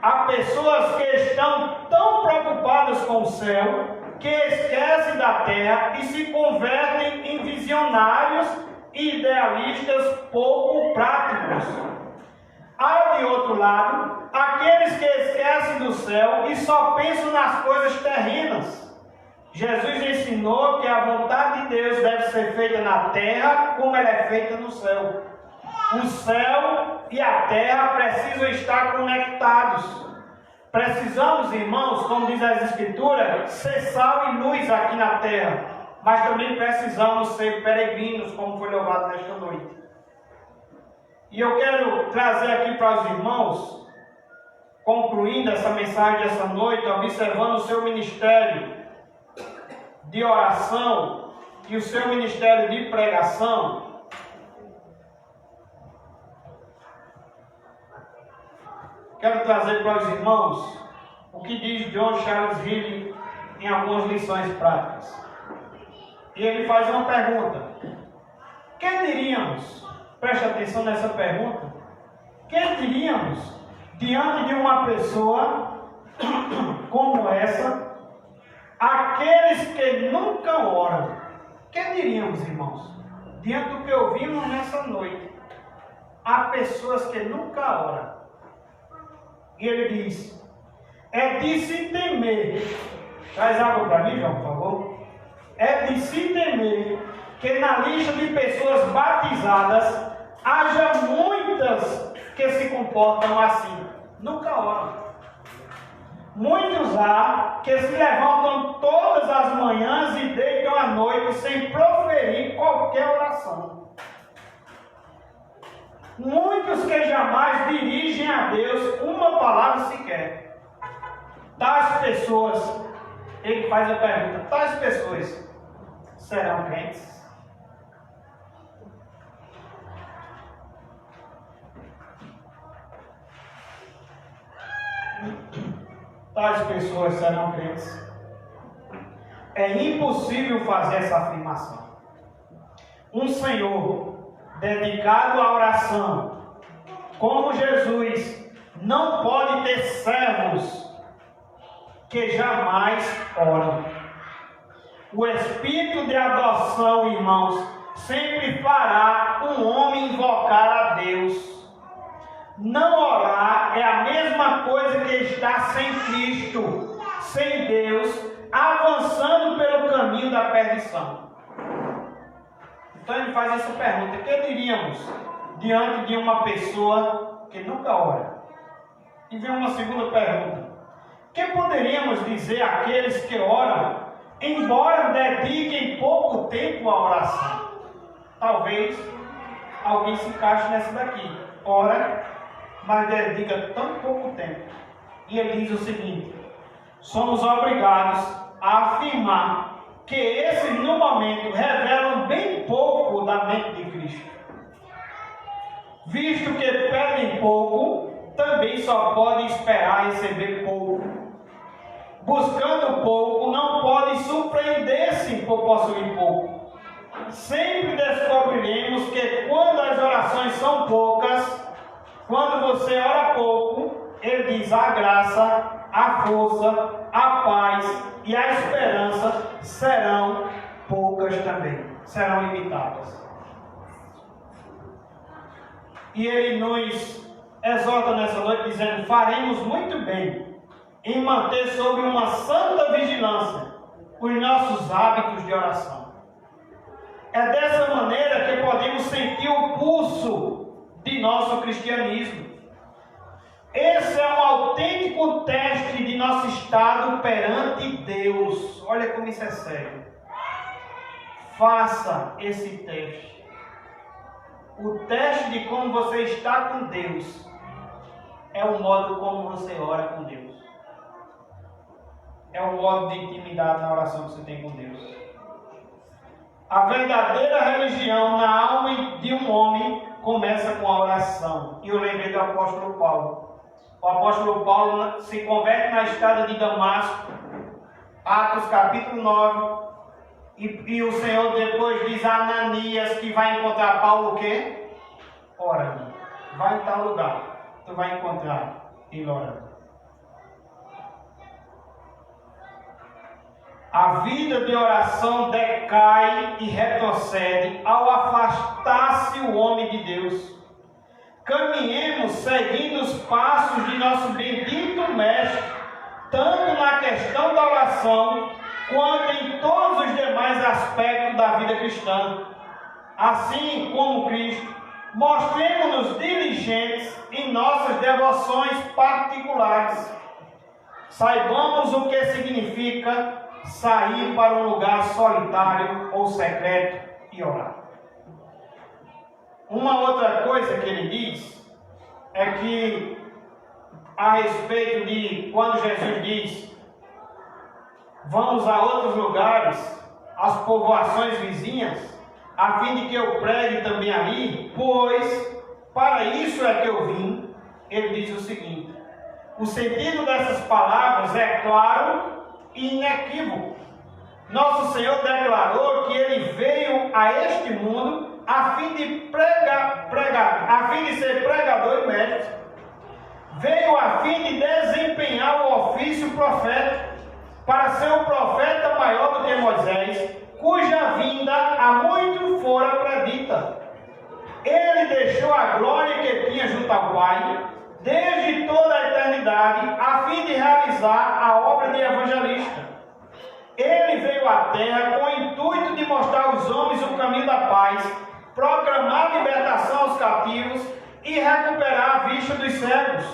Há pessoas que estão tão preocupadas com o céu que esquecem da terra e se convertem em visionários e idealistas pouco práticos. Há, de outro lado, aqueles que esquecem do céu e só pensam nas coisas terrenas. Jesus ensinou que a vontade de Deus deve ser feita na terra como ela é feita no céu. O céu e a terra precisam estar conectados. Precisamos, irmãos, como diz as Escrituras, ser sal e luz aqui na terra. Mas também precisamos ser peregrinos, como foi louvado nesta noite. E eu quero trazer aqui para os irmãos, concluindo essa mensagem dessa noite, observando o seu ministério de oração e o seu ministério de pregação. Quero trazer para os irmãos o que diz John Charles Riley em algumas lições práticas. E ele faz uma pergunta. Que diríamos? Preste atenção nessa pergunta. Que diríamos diante de uma pessoa como essa, aqueles que nunca oram? Que diríamos, irmãos? Diante do que ouvimos nessa noite, há pessoas que nunca oram. E ele diz: é de se temer. Traz água para mim, João, por favor. É de se temer que na lista de pessoas batizadas haja muitas que se comportam assim. Nunca oram. Muitos há que se levantam todas as manhãs e deitam à noite sem proferir qualquer oração. Muitos que jamais dirigem a Deus uma palavra sequer. Tais pessoas, ele faz a pergunta, tais pessoas serão crentes? Tais pessoas serão crentes? É impossível fazer essa afirmação. Um Senhor dedicado à oração, como Jesus, não pode ter servos que jamais oram. O espírito de adoção, irmãos, sempre fará um homem invocar a Deus. Não orar é a mesma coisa que estar sem Cristo, sem Deus, avançando pelo caminho da perdição. Então ele faz essa pergunta: o que diríamos diante de uma pessoa que nunca ora? E vem uma segunda pergunta: o que poderíamos dizer àqueles que oram embora dediquem pouco tempo à oração. Talvez alguém se encaixe nessa daqui. Ora, mas dedica tão pouco tempo. E ele diz o seguinte: somos obrigados a afirmar que esses, no momento, revelam bem pouco da mente de Cristo. Visto que pedem pouco, também só podem esperar receber pouco. Buscando pouco, não podem surpreender-se por possuir pouco. Sempre descobriremos que quando as orações são poucas, quando você ora pouco, ele diz: a graça, a força, a paz e a esperança serão poucas também, serão limitadas. E ele nos exorta nessa noite dizendo: faremos muito bem em manter sob uma santa vigilância os nossos hábitos de oração. É dessa maneira que podemos sentir o pulso de nosso cristianismo. Esse é um autêntico teste de nosso estado perante Deus. Olha como isso é sério. Faça esse teste. O teste de como você está com Deus é o modo como você ora com Deus. É o modo de intimidade na oração que você tem com Deus. A verdadeira religião na alma de um homem começa com a oração. E eu lembrei do apóstolo Paulo. O apóstolo Paulo se converte na estrada de Damasco, Atos capítulo 9, e o Senhor depois diz a Ananias que vai encontrar Paulo o quê? Orando. Vai em tal lugar, tu vai encontrar ele orando. A vida de oração decai e retrocede ao afastar-se o homem de Deus. Caminhemos seguindo os passos de nosso bendito Mestre, tanto na questão da oração, quanto em todos os demais aspectos da vida cristã. Assim como Cristo, mostremos-nos diligentes em nossas devoções particulares. Saibamos o que significa sair para um lugar solitário ou secreto e orar. Uma outra coisa que ele diz é que, a respeito de quando Jesus diz: vamos a outros lugares, às povoações vizinhas, a fim de que eu pregue também ali, pois para isso é que eu vim. Ele diz o seguinte: o sentido dessas palavras é claro e inequívoco. Nosso Senhor declarou que ele veio a este mundo a fim de a fim de ser pregador e mestre. Veio a fim de desempenhar o ofício profético, para ser um profeta maior do que Moisés, cuja vinda há muito fora predita. Ele deixou a glória que tinha junto ao Pai, desde toda a eternidade, a fim de realizar a obra de evangelista. Ele veio à terra com o intuito de mostrar aos homens o caminho da paz, proclamar a libertação aos cativos e recuperar a vista dos cegos.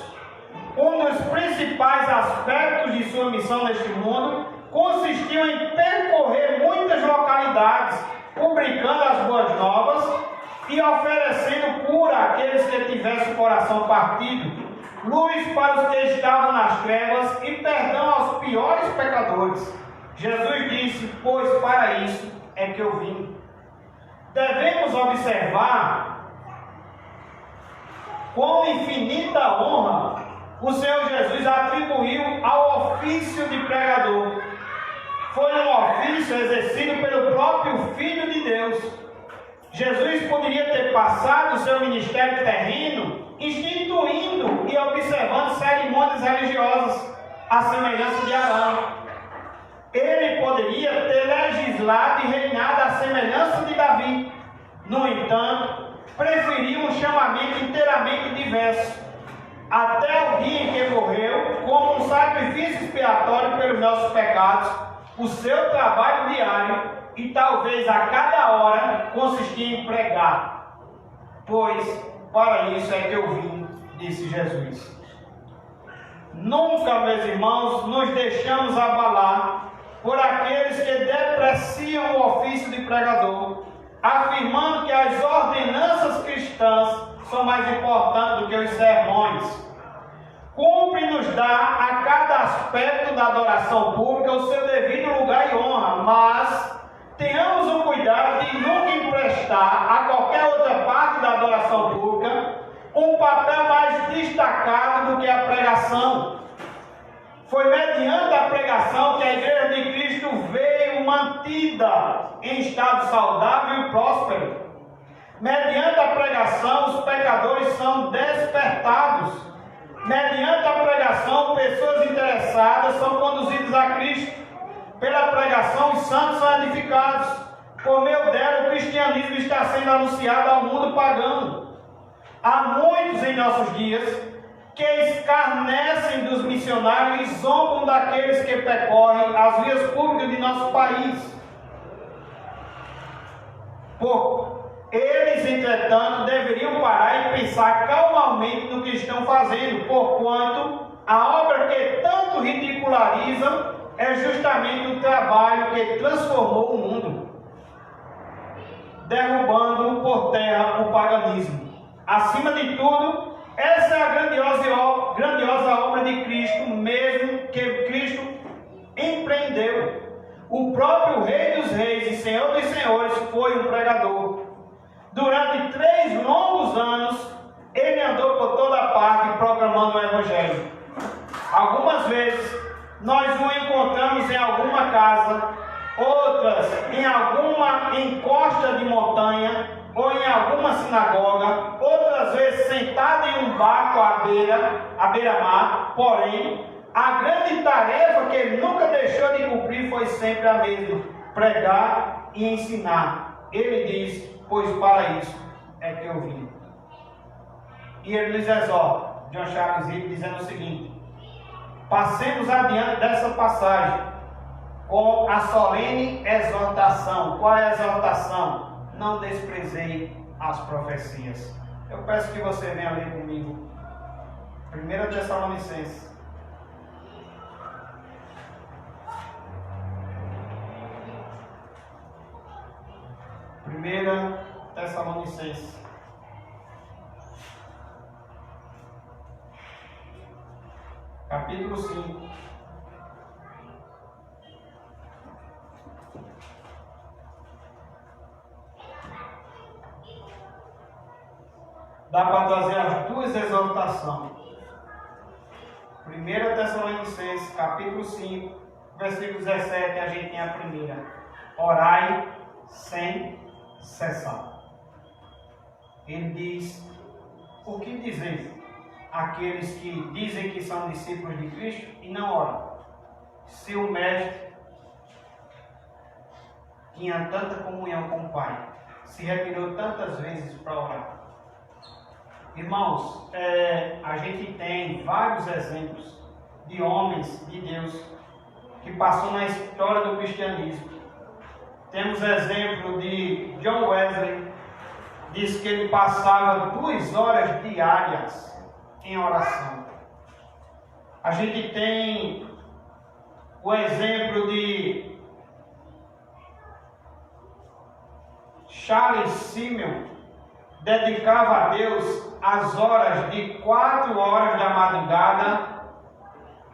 Um dos principais aspectos de sua missão neste mundo consistiu em percorrer muitas localidades, publicando as boas novas e oferecendo cura àqueles que tivessem o coração partido, luz para os que estavam nas trevas e perdão aos piores pecadores. Jesus disse: pois para isso é que eu vim. Devemos observar quão infinita honra o Senhor Jesus atribuiu ao ofício de pregador. Foi um ofício exercido pelo próprio Filho de Deus. Jesus poderia ter passado o seu ministério terreno instituindo e observando cerimônias religiosas, à semelhança de Arão. Ele poderia ter legislado e reinado à semelhança de Davi. No entanto, preferiu um chamamento inteiramente diverso, até o dia em que morreu, como um sacrifício expiatório pelos nossos pecados. O seu trabalho diário, e talvez a cada hora, consistia em pregar. Pois para isso é que eu vim, disse Jesus. Nunca, meus irmãos, nos deixamos abalar por aqueles que depreciam o ofício de pregador, afirmando que as ordenanças cristãs são mais importantes do que os sermões. Cumpre-nos dar a cada aspecto da adoração pública o seu devido lugar e honra, mas tenhamos o cuidado de nunca emprestar a qualquer outra parte da adoração pública um papel mais destacado do que a pregação. Foi mediante a pregação que a Igreja de Cristo veio mantida em estado saudável e próspero. Mediante a pregação, os pecadores são despertados. Mediante a pregação, pessoas interessadas são conduzidas a Cristo. Pela pregação, os santos são edificados. Por meio dela, o cristianismo está sendo anunciado ao mundo pagano. Há muitos em nossos dias que escarnecem dos missionários e zombam daqueles que percorrem as vias públicas de nosso país. Eles, entretanto, deveriam parar e pensar calmamente no que estão fazendo, porquanto a obra que tanto ridicularizam é justamente o trabalho que transformou o mundo, derrubando por terra o paganismo. Acima de tudo, essa é a grandiosa obra de Cristo, mesmo que Cristo empreendeu. O próprio Rei dos Reis e Senhor dos Senhores foi um pregador. Durante 3 longos anos, ele andou por toda parte proclamando o Evangelho. Algumas vezes, nós o encontramos em alguma casa, outras em alguma encosta de montanha, ou em alguma sinagoga, outras vezes sentado em um barco à beira-mar. Porém, a grande tarefa que ele nunca deixou de cumprir foi sempre a mesma: pregar e ensinar. Ele diz: pois para isso é que eu vim. E ele nos exorta, John Charles Rick, dizendo o seguinte: passemos adiante dessa passagem com a solene exortação. Qual é a exortação? Não desprezei as profecias. Eu peço que você venha ler comigo 1 Tessalonicenses. 1 Tessalonicenses. Capítulo 5. Dá para trazer as duas exortações. 1 Tessalonicenses, capítulo 5, versículo 17, a gente tem a primeira. Orai sem cessar. Ele diz: o que dizer aqueles que dizem que são discípulos de Cristo e não oram? Se o mestre tinha tanta comunhão com o Pai, se retirou tantas vezes para orar. Irmãos, a gente tem vários exemplos de homens de Deus que passou na história do cristianismo. Temos exemplo de John Wesley, diz que ele passava 2 horas diárias em oração. A gente tem o exemplo de Charles Simeon, dedicava a Deus as horas de 4 horas da madrugada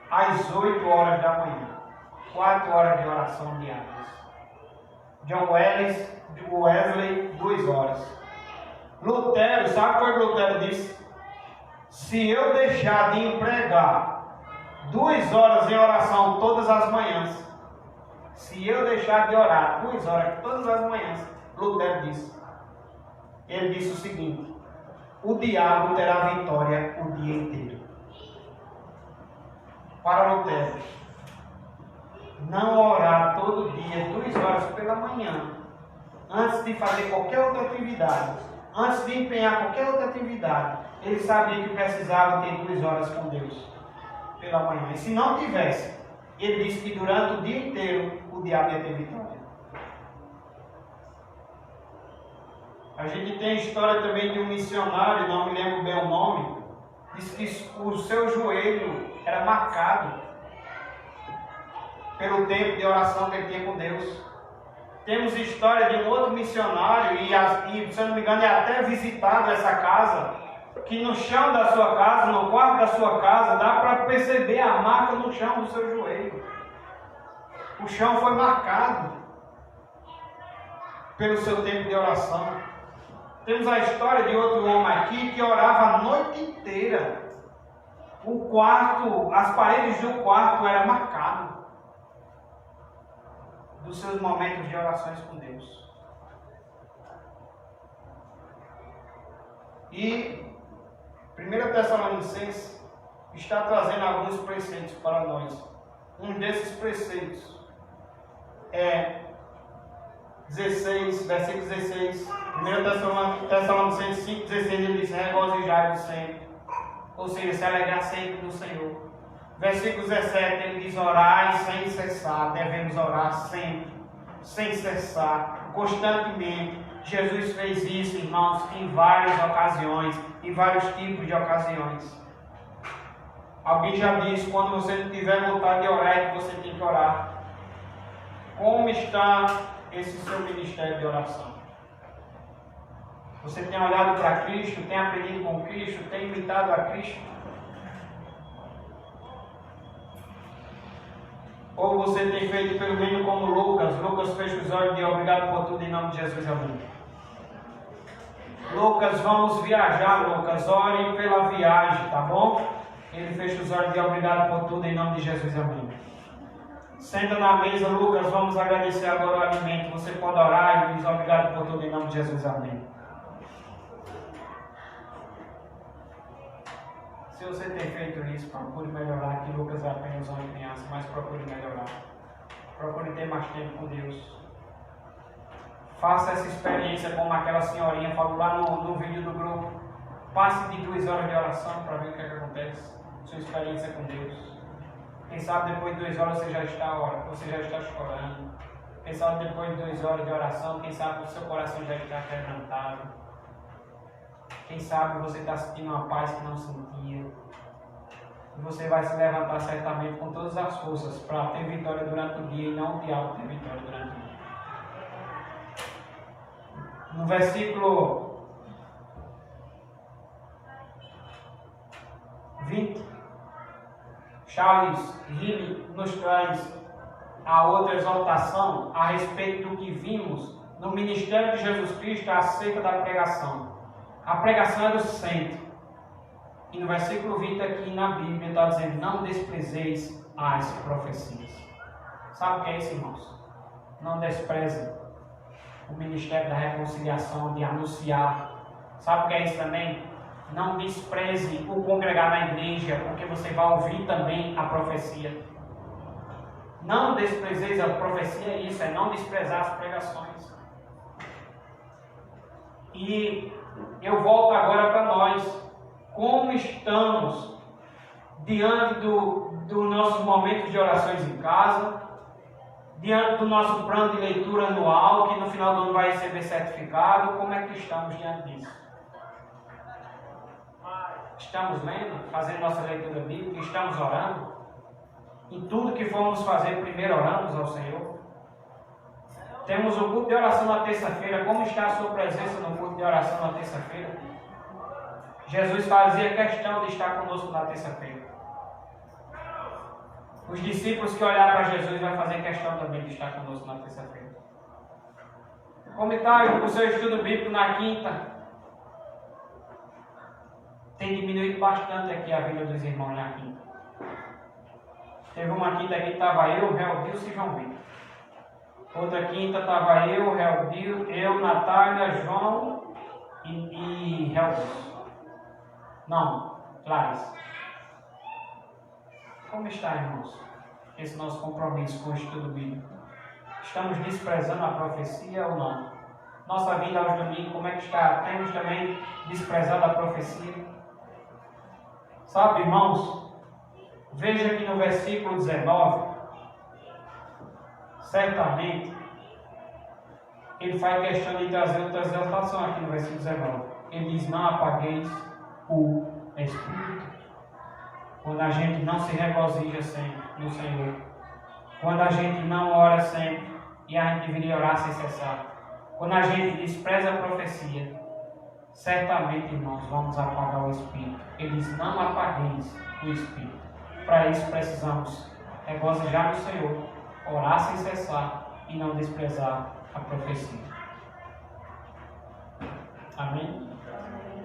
às 8 horas da manhã. 4 horas de oração diárias. John Wesley, 2 horas. Lutero, sabe o que Lutero disse? Se eu deixar de empregar 2 horas em oração todas as manhãs, se eu deixar de orar 2 horas todas as manhãs, Lutero disse, ele disse o seguinte: o diabo terá vitória o dia inteiro. Para Lutero, não orar todo dia 2 horas pela manhã, antes de fazer qualquer outra atividade, antes de empenhar qualquer outra atividade, ele sabia que precisava ter 2 horas com Deus pela manhã. E se não tivesse, ele disse que durante o dia inteiro o diabo ia ter vitória. A gente tem a história também de um missionário, não me lembro bem o nome, disse que o seu joelho era marcado. pelo tempo de oração que ele tinha com Deus. Temos história de um outro missionário, e se eu não me engano, é até visitado essa casa, que no chão da sua casa, no quarto da sua casa, dá para perceber a marca no chão do seu joelho. O chão foi marcado pelo seu tempo de oração. Temos a história de outro homem aqui que orava a noite inteira. O quarto, as paredes do quarto eram marcadas dos seus momentos de orações com Deus. E 1 Tessalonicenses está trazendo alguns preceitos para nós. Um desses preceitos é 16, versículo 16. 1 Tessalonicenses 5, 16, ele diz: regozijai-vos sempre. Ou seja, se alegrar sempre no Senhor. Versículo 17, ele diz: orai sem cessar. Devemos orar sempre, sem cessar, constantemente. Jesus fez isso, irmãos, em várias ocasiões, em vários tipos de ocasiões. Alguém já disse: quando você não tiver vontade de orar, é que você tem que orar. Como está esse seu ministério de oração? Você tem olhado para Cristo, tem aprendido com Cristo, tem imitado a Cristo? Ou você tem feito pelo menos como Lucas? Lucas fecha os olhos e diz: obrigado por tudo em nome de Jesus, amém. Lucas, vamos viajar, Lucas, ore pela viagem, tá bom? Ele fecha os olhos e diz: obrigado por tudo em nome de Jesus, amém. Senta na mesa, Lucas, vamos agradecer agora o alimento. Você pode orar e diz: obrigado por tudo em nome de Jesus, amém. Se você tem feito isso, procure melhorar. Que Lucas é apenas uma criança, mas procure melhorar. Procure ter mais tempo com Deus. Faça essa experiência como aquela senhorinha falou lá no vídeo do grupo. Passe de 2 horas de oração para ver o que acontece. Sua experiência com Deus. Quem sabe depois de 2 horas você já está chorando. Quem sabe depois de 2 horas de oração, quem sabe o seu coração já está quebrantado. Quem sabe você está sentindo uma paz que não sentia. E você vai se levantar certamente com todas as forças para ter vitória durante o dia e não o diabo ter vitória durante o dia. No versículo 20, Charles Riley nos traz a outra exaltação a respeito do que vimos no ministério de Jesus Cristo acerca da pregação. A pregação era o centro. E no versículo 20 aqui na Bíblia está dizendo: não desprezeis as profecias. Sabe o que é isso, irmãos? Não despreze o ministério da reconciliação, de anunciar. Sabe o que é isso também? Não despreze o congregar na igreja, porque você vai ouvir também a profecia. Não desprezeis a profecia, é isso, é não desprezar as pregações. E eu volto agora para nós. Como estamos diante dos nossos momentos de orações em casa, diante do nosso plano de leitura anual, que no final do ano vai receber certificado? Como é que estamos diante disso? Estamos lendo, fazendo nossa leitura bíblica, estamos orando? Em tudo que formos fazer, primeiro oramos ao Senhor? Temos o culto de oração na terça-feira. Como está a sua presença no culto de oração na terça-feira? Jesus fazia questão de estar conosco na terça-feira. Os discípulos que olharam para Jesus vão fazer questão também de estar conosco na terça-feira. Como está o seu estudo bíblico na quinta? Tem diminuído bastante aqui a vida dos irmãos na quinta. Teve uma quinta aqui que estava eu, Reldilson e João Vitor. Outra quinta estava eu, Natália, João e Reldilson. Não, Clarice. Como está, irmãos, esse nosso compromisso com o estudo bíblico? Estamos desprezando a profecia ou não? Nossa vida aos domingos, como é que está? Temos também desprezado a profecia? Sabe, irmãos, veja aqui no versículo 19, certamente, ele faz questão de trazer outra exaltação aqui no versículo 19. Ele diz: não apagueis o Espírito. Quando a gente não se regozija sempre no Senhor, quando a gente não ora sempre, e a gente deveria orar sem cessar, quando a gente despreza a profecia, certamente, irmãos, vamos apagar o Espírito. Ele diz: não apagueis o Espírito. Para isso precisamos regozijar no Senhor, orar sem cessar e não desprezar a profecia. Amém?